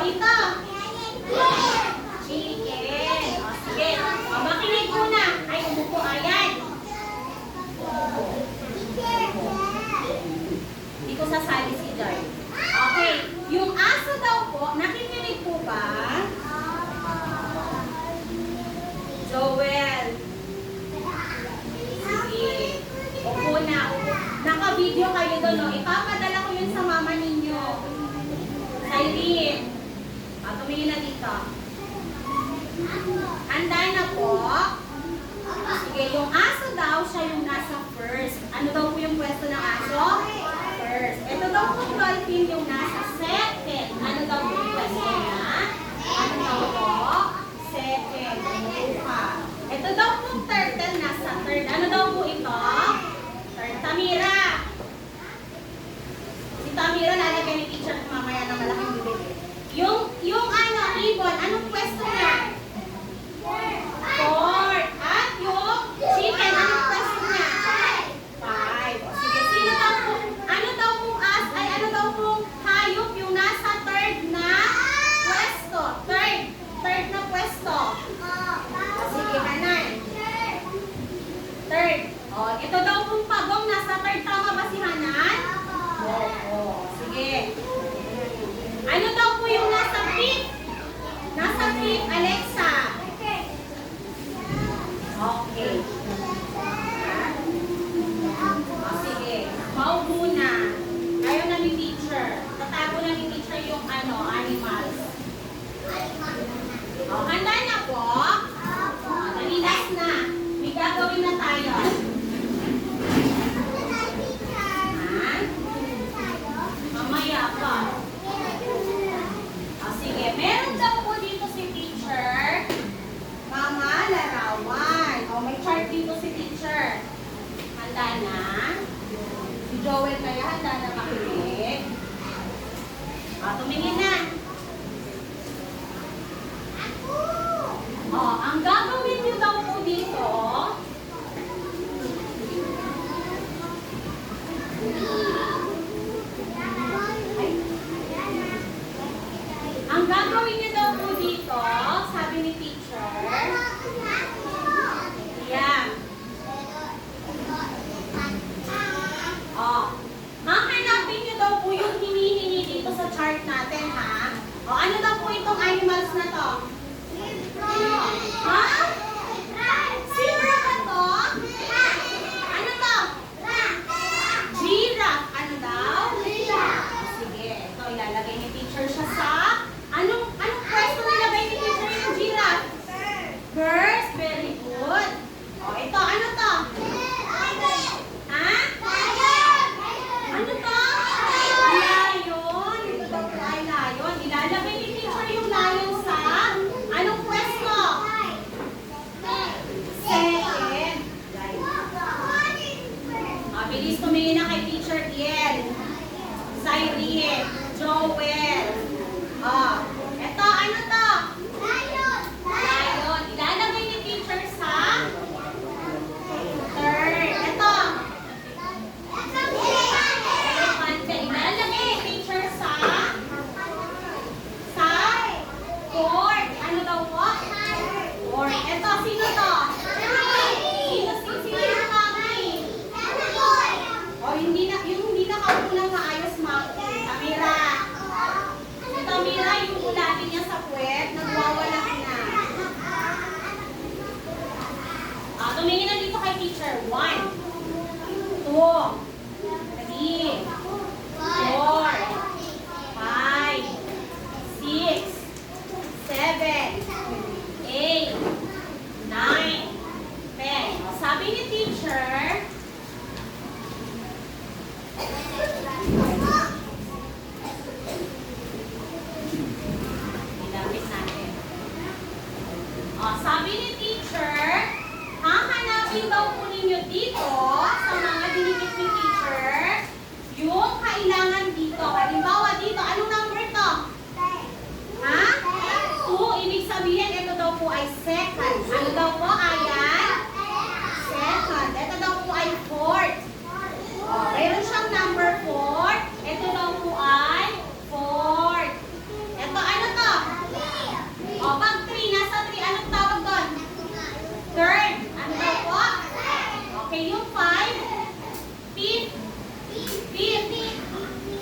S1: Ito. Chicken. Sige. Makinig muna. Ay, umupo. Ayan. Hindi ko sasali si Joy. Okay. Yung aso daw po, nakikinig po ba? Joel. Sige. Upo na. Naka-video kayo doon, no? Ipapadala ko yun sa mama ninyo. Cyrene. Tumingin na dito. Handa na po. Sige, yung aso daw, siya yung nasa first. Ano daw po yung pwesto ng aso? First. Ito daw po dolphin yung nasa second. Ano daw po yung pwesto niya? Ano daw po? Second. Ito daw po turtle nasa third. Ano daw po ito? Third. Tamira. Si Tamira lalagyan ni teacher mamaya na malaking bibig. Yung ano, ibon, anong pwesto niya? Fourth. At yung chicken, anong pwesto niya? Five. Sige, sino daw po? Ano daw pong ano daw pong hayop yung nasa third na pwesto? Third na pwesto. Sige, Hanan. Third. Ito daw pong pagong nasa third. Tama ba si Hanan? Oo. Sige. Ano daw po yung nasa fifth? Nasa fifth, Alexa. Okay. Sige. Maupo na. Ayaw na ni teacher. Tatago na ni teacher yung animals. Handa na po. Nalilas na. May gagawin na tayo. Mamaya pa. Sige, meron daw po dito si teacher. Mga larawan. May chart dito si teacher. Handa na. Si Joel kaya handa na makinig. Tumingin na. Ang gagawin niyo daw po dito, ang gagawin niyo daw po dito, sabi ni teacher, yan. Hahanapin niyo daw po yung hinihingi dito sa chart natin, ha? Ano daw po itong animals na to? Ha? Zebra ba to? Ano to? Giraffe. Ano daw? Sige, ito ilalagay ni teacher siya sa anong pwesto nilagay ni teacher yung giraffe? First, very good. Ito, ano to? Ha? Ano to? Lion. Ito daw po ay lion. Ilalagay ni teacher yung lion sa anong pwesto? Tumingin na dito kay teacher. 1, 2, 3, 4, 5, 6, 7, 8, 9, 10. O, sabi ni teacher, ilapit natin. O, sabi ni teacher, hahanapin daw po ninyo dito sa mga dinikit ni teacher yung kailangan dito. Halimbawa dito, anong number to? Ha? 2, ibig sabihin ito daw po ay second. Ano daw po, ayan? Second. Ito daw po ay fourth. O, mayroon siyang number 4. Ito daw po ay fourth. Ito, ano to? O, pag 3, nasa 3, anong tawag doon? Third. Ano daw po? Okay, yung 5, fifth. Fifth.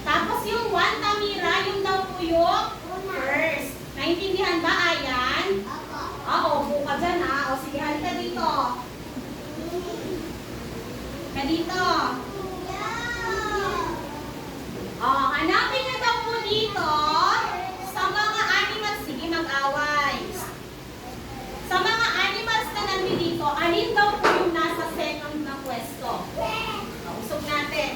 S1: Tapos yung 1, Tamira, yung daw po yung first. Naintindihan ba, Ayan? Upo ka dyan, ha? O, sige, halika dito. Ka dito. Hanapin niyo daw po dito sa mga animals. Sige, mag-away. Sa mga animals na nandito dito, alin daw po yung nasa second na pwesto? Usog natin.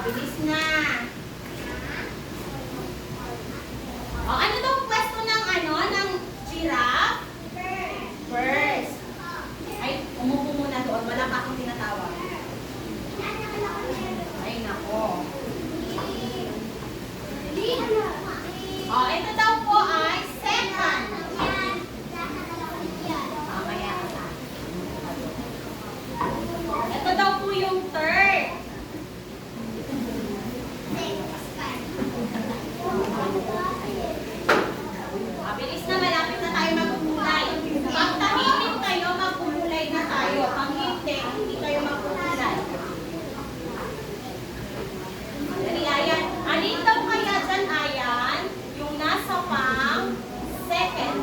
S1: Bilis na. Ano daw ang pwesto ng giraffe? First. Ay, umupo muna doon. Wala pa akong tinatawag. Ay, nako. Ito daw po ay second. Mamaya ka. Ito daw po yung third. Bilis na, malapit na tayo magpupulay. Pag tahimik kayo, magpupulay na tayo. Pag hindi kayo magpupulay. Dali, Ayan. Alin daw kaya dyan, Ayan? Yung nasa pang second.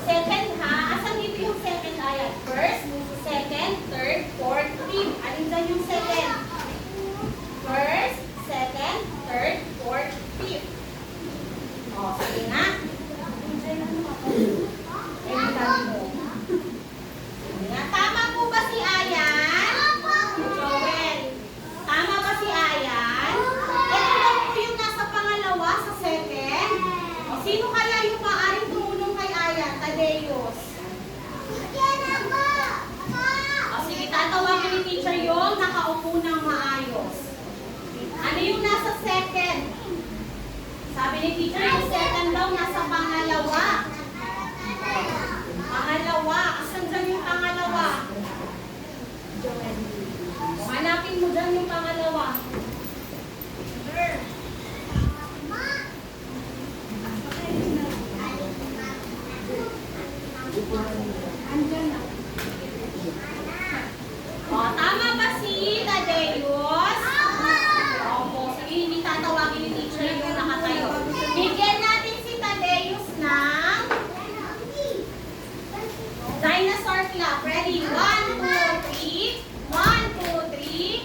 S1: Second, ha? Asan dito yung second, Ayan? First, second, third, fourth, fifth. Alin dyan yung second? First, second, third, fourth, fifth. Sige nga. Sige nga. Tama po ba si Ayan? Joel. Tama ba si Ayan? Ito daw po yung nasa pangalawa sa second. Sino kaya yung maaaring tumulong kay Ayan? Tadeus. Sige, tatawagin ni teacher yung nakaupo ng maayos. Ano yung nasa second? Sabi ni teacher, yung second daw nasa pangalawa. Pangalawa. Asan dyan yung pangalawa? Hanapin mo dyan yung pangalawa. Andyan na. Tama ba si Tadeus? Opo. Sige, hindi tatawagin ni teacher yung nakatayo. Bigyan natin si Tadeus ng dinosaur clap. Ready? 1, 2, 3. 1, 2, 3.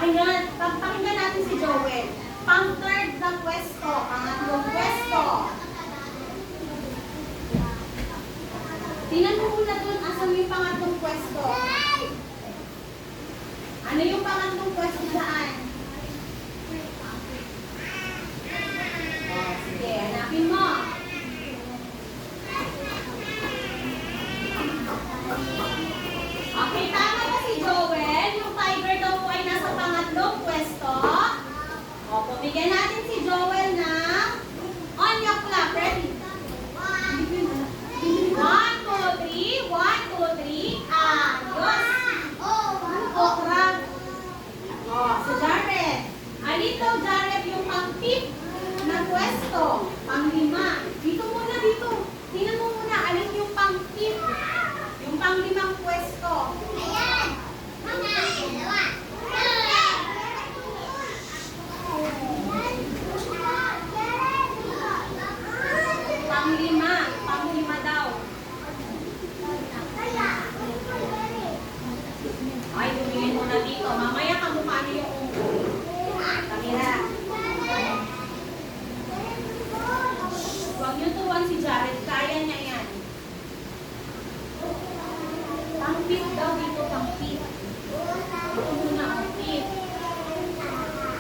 S1: Pakinggan natin si Joel. Pang-third na pwesto, pangatlong pwesto. Tingnan mo muna doon, asan yung pangatlong pwesto? Ano yung pangatlong pwesto saan? Oh, sige, hanapin mo. Okay, tama ba si Joel? Yung tiger daw po ay nasa pangatlong pwesto. O, pumigyan natin si Joel ng on your clock. Ready? 1, 2, 3. 1, 2, 3. Ayos. Okra. O, so Jared. Alin daw, Jared, yung pang-fifth na pwesto? Pang-lima. Dito muna, dito. Tingnan mo muna, alin yung pang-fifth? Yung pang-limang pwesto.
S2: Ayan. Mga dalawa.
S1: Pang-lima. Pang-lima daw. Ay, tumingin mo na dito. Mamaya kamukha niyo yung unggoy. Kamera. Huwag niyo tuwan si Jared. Kaya niya yan. Pang-fifth daw dito. Pang-fifth. Ito muna ang fifth.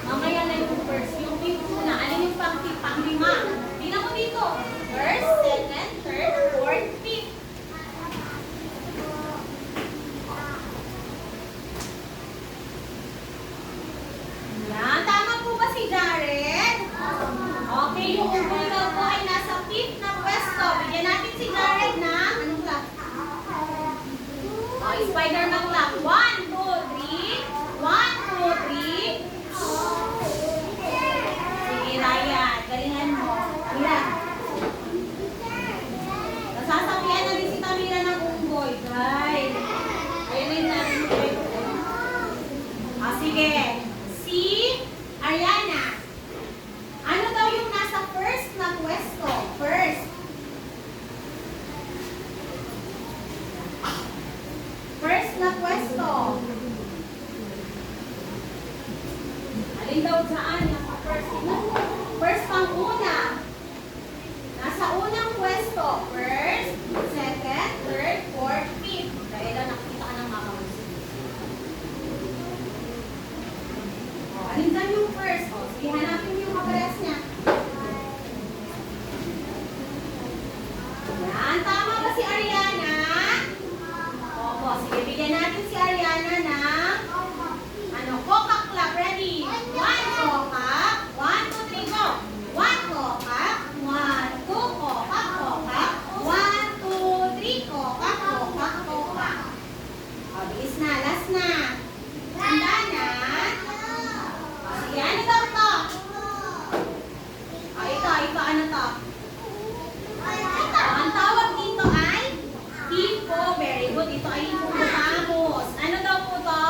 S1: Mamaya na yung first. Yung fifth muna. Alin yung pang-fifth? Pang-lima. Tingnan mo dito. First, second, third, fourth, fifth. Yan. Tama po ba si Jared? Okay, yung unggoy daw po ay nasa fifth na pwesto. Bigyan natin si Jared ng anong clock? Oh, Spider-Man clock. 1, 2, 3. 1, 2, 3. Sige, Ryan. Galingan mo. Mira. Nasasabihan na din si Tamira ng unggoy. Guys. Ayun natin. Sige. Si Ariana. Ano daw yung nasa first na pwesto? First. First na pwesto. Alin daw saan? Nasa first. First pang una. Nasa unang pwesto. First, second, third, fourth, fifth. Dahil lang nakikita ka ng makamansin. Alin dyan yung first? O, sige, hanapin yung kapares niya. Yan, tama ba si Ariana? Opo, sige, bigyan natin si Ariana ng Coca Club. Ready? 1 Coca. 1, 2, 3, go! 1 Coca. 1, 2, Coca, Coca. 1, 2, 3, Coca, Coca, Coca. O, bilis na, last na. Handa na. Sige, ano daw to? Ito, ano to? Ang tawag dito ay hipo. Very good. Ito ay hippopotamus. Ano daw po to?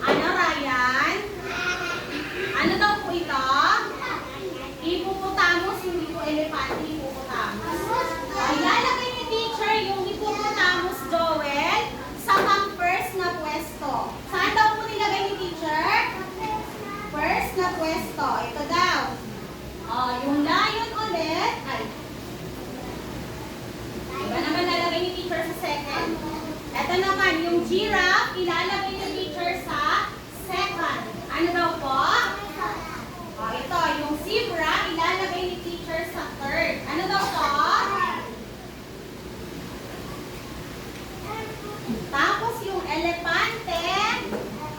S1: Ano, Ryan? Ano daw po ito? Hippopotamus, hindi po elepante, hippopotamus. Ay, lalagay ni teacher yung hippopotamus, Joel, sa pang-first na pwesto. Saan daw po nilagay ni teacher? First na pwesto. Ito daw. Yung lion ulit. Ay. Diba naman lalagay ni teacher sa second? Ito naman, yung giraffe, ilalagay ni teacher sa second. Ano daw po? Ito, yung zebra, ilalagay ni teacher sa third. Ano daw to? Tapos yung elepante,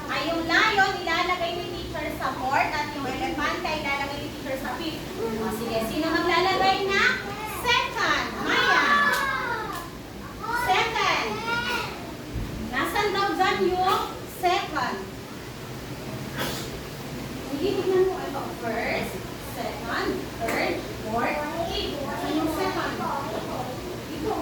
S1: ay yung lion, ilalagay ni teacher sa fourth, at yung elepante, ilalagay ni teacher sa fifth. Sige, sino maglalagay na? Second. Maya. Second. Nasaan daw dyan yung second? Hindi, tignan mo. Ito, first, second, third, fourth, fifth. Nasaan yung second? Ito.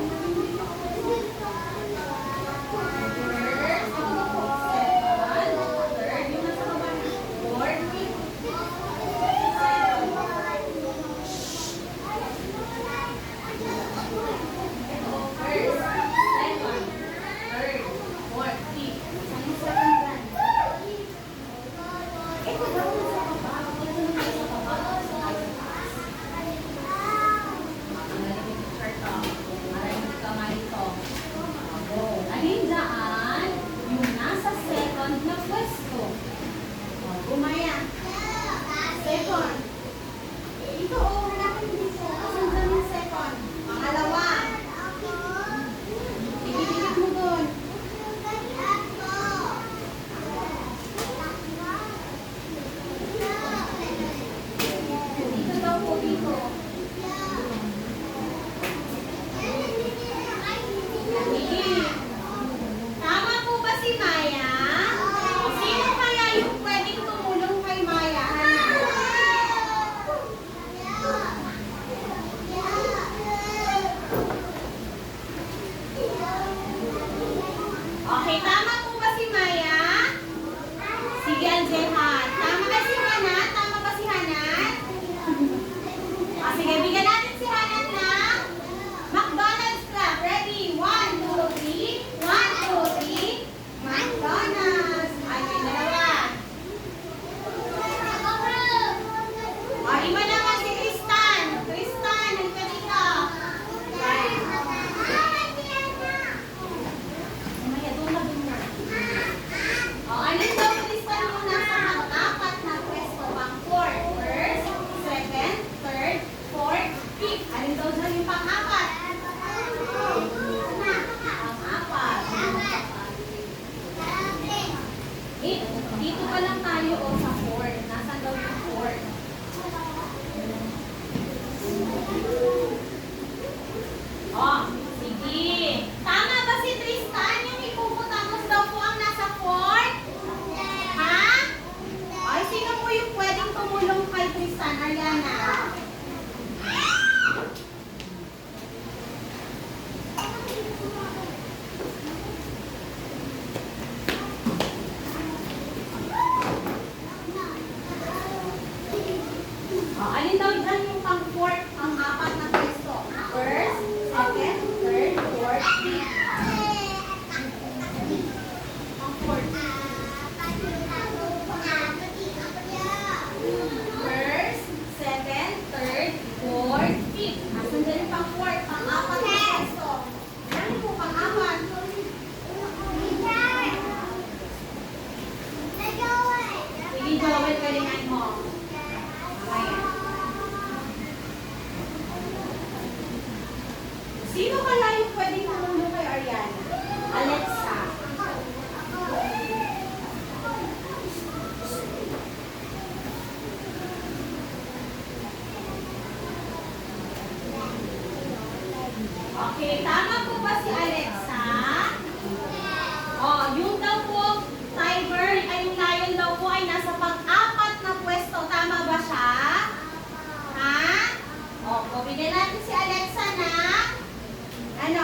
S1: fifth. Dito pa lang tayo o sa fourth. Nasaan daw yung fourth? Oh, sige. Tama ba si Tristan? Yung hippopotamus daw po ang nasa fourth? Ha? Ay, sino po yung pwedeng tumulong kay Tristan? Ariana? Oh, alin daw dyan yung pang-fourth, pang-apat na pwesto? First, second, third, fourth, fifth. Pang-fourth. First, second, third, fourth, fifth. Asan dyan yung pang-fourth, pang-apat na pwesto? Ano po pang-apat? Sige, Joel, galingan mo. Mamaya. Sino kaya yung pwedeng tumulong kay Ariana? Alexa. Okay, tama po ba si Alexa? Oh, yung daw po, tiger, ay yung lion daw po ay nasa pang-apat na pwesto. Tama ba siya? Ha? O, bigyan natin si Alexa na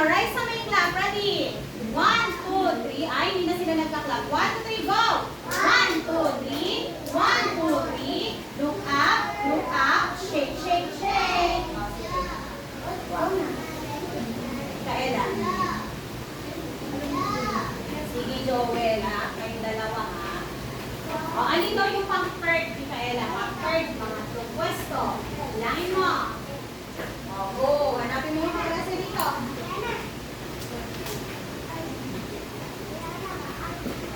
S1: rise sa main clap. Ready? 1, 2, 3. Ay, hindi na sila nagka-clap. 1, 2, 3, go! 1, 2, 3. 1, 2, 3. Look up, shake, shake, shake. Wow na. Kaela. Sige, Joel, ha? Kayong dalawa, ha? O, alin daw yung pang-third, Mikaela? Pang-third, mga pwesto. Langin mo. O, go. Hanapin mo yung kalasa dito.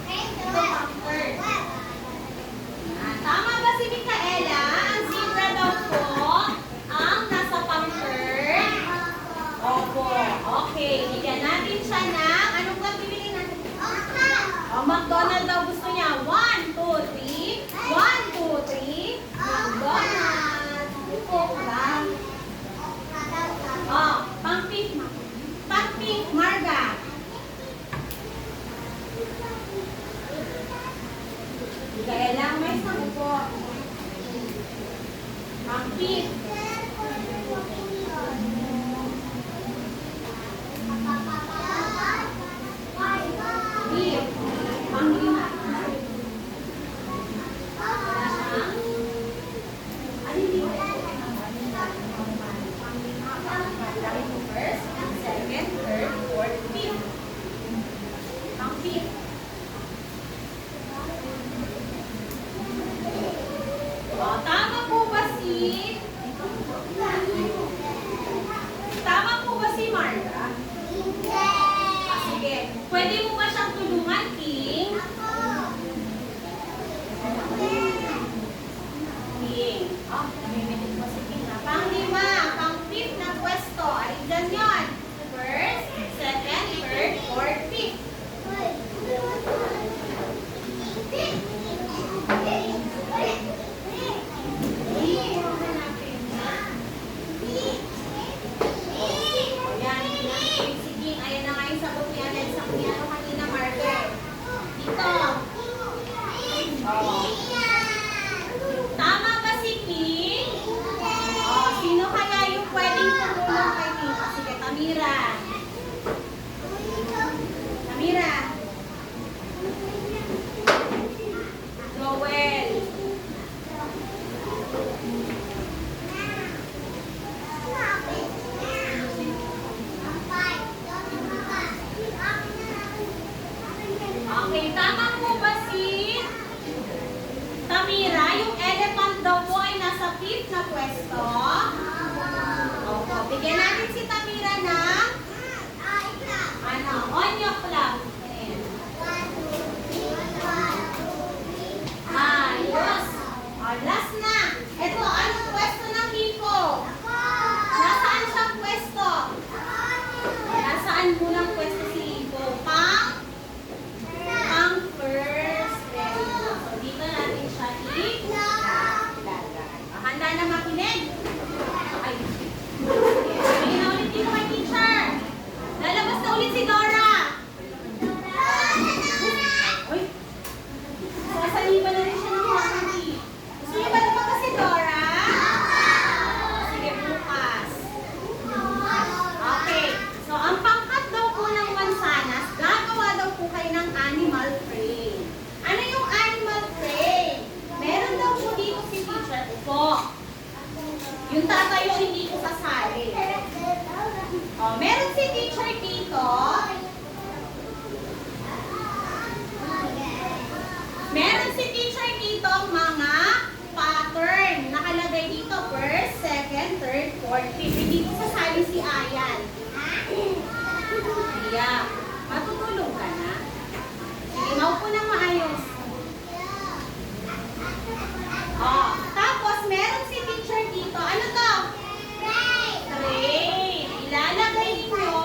S1: Ito, pang-third. Tama ba si Mikaela? Ang zebra daw po ang nasa pang-third. Opo. Okay. Bigyan natin siya ng anong ba bibili natin? O, McDonald daw gusto niya. 1, 2, 3. 1, 2, 3. McDonald. Coke lang. O, pang-pink. Pang-pink, Marga. Kaya lang may sabi po. Pang-pink. Beef. Pang-lima. Wala siyang? Ano hindi ko pang-lima. Lagi po first, second, third, fourth, fifth. Pang-fifth. Tama po ba si Marga? Sige. Pwede mo ba siyang tulungan, King? King. Namimilit mo si King. Pang-lima, pang-fifth na pwesto. Alin dyan yun? First, second, third, fourth, fifth. Tama ba si King? Sino kaya yung pwedeng tumulong kay King? Sige, Tamira. Tamira. Joel. Okay, tama po ba si Tamira? Yung elephant daw po ay nasa fifth na pwesto. Opo, bigyan natin si Tamira ng onyo club. Ayos. Last na. Ito, anong pwesto ng hipo? Nasaan siyang pwesto? Nasaan munang pwesto si hipo? Pang first. Very kayo hindi ko sasali. Oh, meron si teacher dito. Meron si teacher dito mga pattern. Nakalagay dito first, second, third, fourth, fifth. Hindi ko sasali si Ayan. Yeah. Matutulog ka na. Sige, maupo na maayos. Oh, tapos meron si teacher dito. Ano to? Tray. Ilalagay ninyo.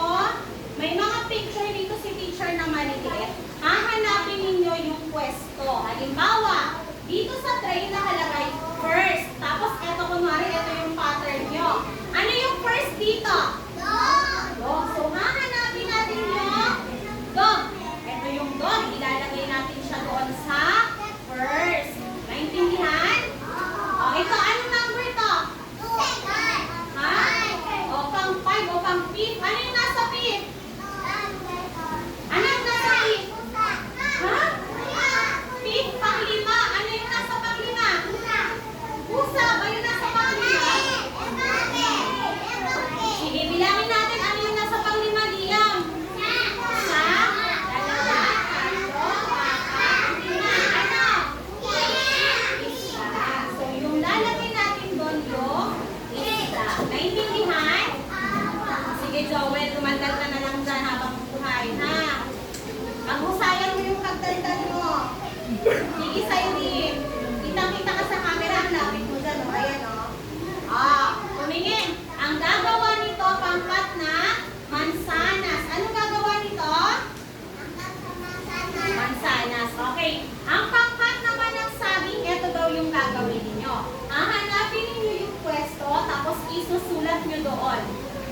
S1: May mga picture dito si teacher na maliliit. Hahanapin ninyo yung pwesto. Halimbawa, dito sa tray nakalagay first. Tapos eto kunwari, eto yung pattern nyo. Ano yung first dito? Dog. So hahanapin natin yung dog. Ito yung dog. Ilalagay natin siya doon sa first. Naintindihan? O, ito, anong number to? Ha? O, pang 5 o pang 5. Ano yung nasa 5? Ano yung nasa 5? Ha? 5, pang 5. Ano yung nasa pang 5? Pusa ba yung nasa pang 5? Sige, bilangin natin ano yung nasa pang 5, Liam. Isa, dalawa, tatlo, apat, 5. Ano? Isa. So, yung lalagay natin doon yung isa. Naintindihan? Sige, Joel, tumandal ka na lang dyan habang buhay, ha? Paghusayan mo yung pagdaldal mo. Sige, sa'yo din. Kitang-kita ka sa camera, ang lapit mo dyan, o. Ayan, o. Tumingin. Ang gagawa nito, pangkat na mansanas. Anong gagawa nito? Mansanas. Okay. Ang pangkat naman ng saging, ito daw yung gagawin ninyo. Hahanapin ninyo yung pwesto, tapos isusulat nyo doon.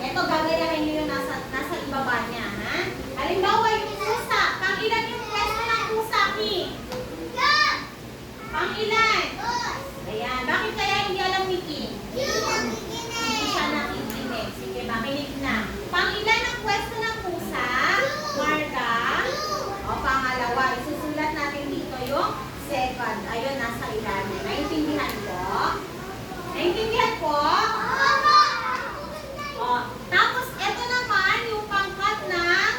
S1: Ito, gagayahin nyo yung nasa ibaba niya, ha? Halimbawa, yung pusa. Pang-ilan yung pwesto ng pusa, Ki? Pang-ilan? Ayan. Bakit kaya hindi alam ni Ki? Hindi siya nakikinig. Sige, makinig na. Pang-ilan ang pwesto ng pusa? Marga? O, pangalawa. Isusulat natin dito yung second. Ayun, nasa ilalim. Naintindihan po? Naintindihan po? O, tapos, ito naman, yung pangkat ng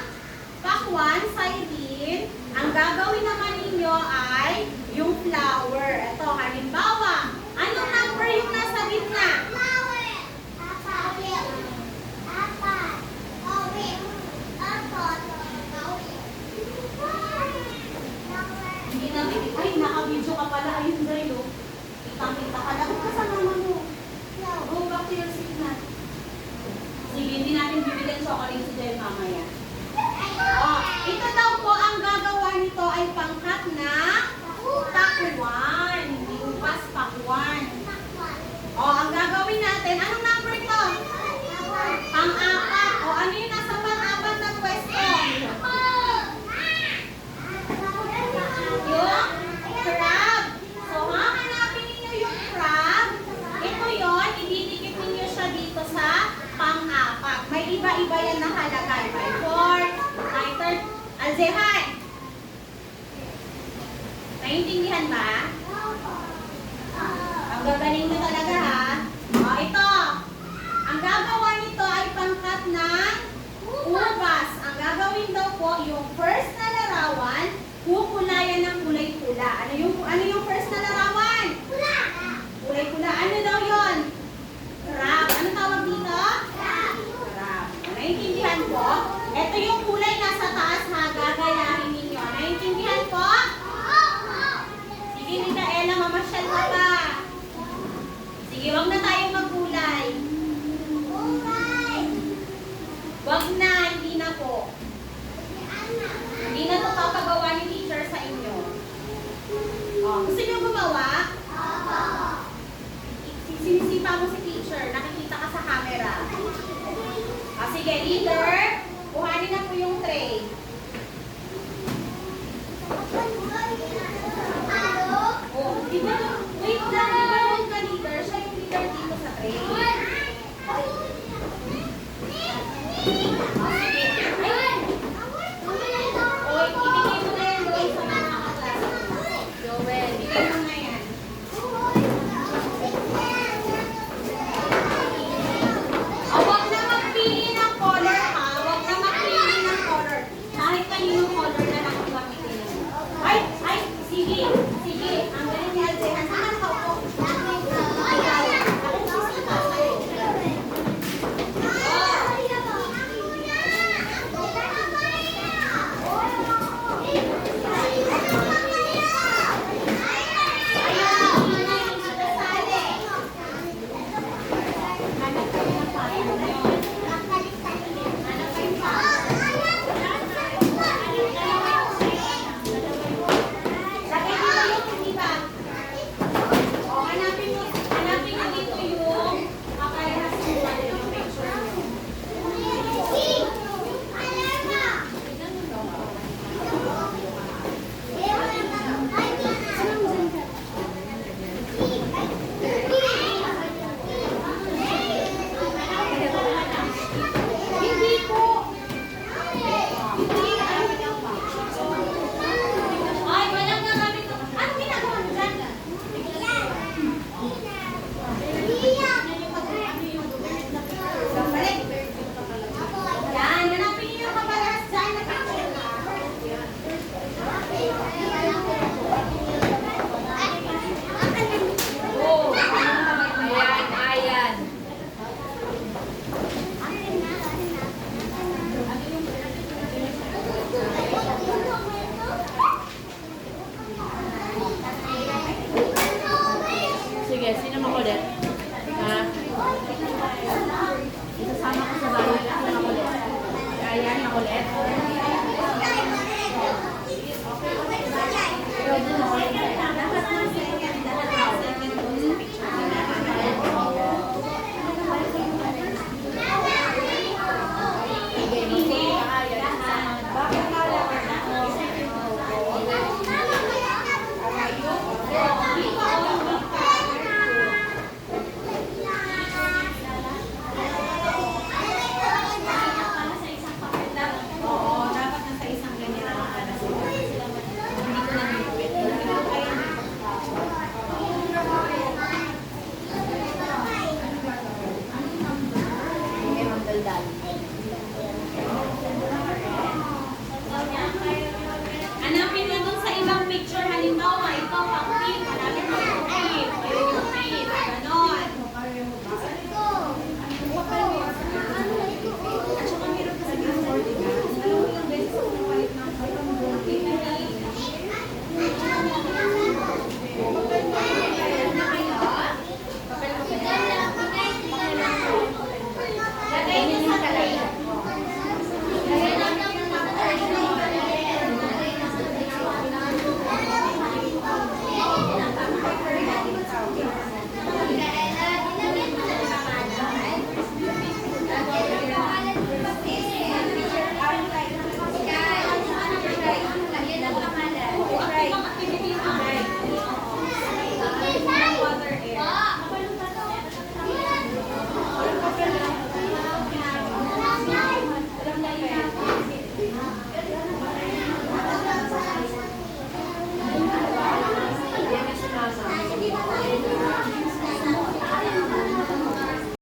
S1: pakwan, sardine. Ang gagawin naman ninyo ay yung flower. Ito, halimbawa, anong number yung nasa gitna? Hindi na, ay, naka-video ka pala. Ayun, Dre, oh. Kitang-kita ka lang. Kasama mo. Go back to your seat na. Sige, hindi natin bibigyan chocolate si Del mamaya. Ito daw po, ang gagawa nito ay pangkat na pakwan. Hindi upas, pakwan. Ang gagawin natin, anong number to? Pang-apat. Ano yung nasa pang-apat na pwesto? Yung crab. So, hahanapin ninyo yung crab. Ito yon, ididikit ninyo siya dito sa pang-apat. May iba-iba yan nakalagay. May fourth, may third. Alzehan! Naintindihan ba? Ang gagaling mo talaga, ha? Ito. Ang gagawa nito ay pangkat ng ubas. Ang gagawin daw po, yung first na larawan, kukulayan ng kulay-pula. Ano yung first na larawan? Kulay-pula. Ano daw yon? Crab. Ano tawag dito? Crab. Naintindihan po? Ito yung kulay nasa taas, ha? Gagayahin ninyo. Naintindihan po? Sige, Rita Ella, mamasyal ka pa. Sige, wag na tayong magkulay. Wag na, hindi na po. Hindi na ito papagawa ni teacher sa inyo. Gusto niyo gumawa? Sinisipa mo si teacher. Nakikita ka sa camera. Sige, either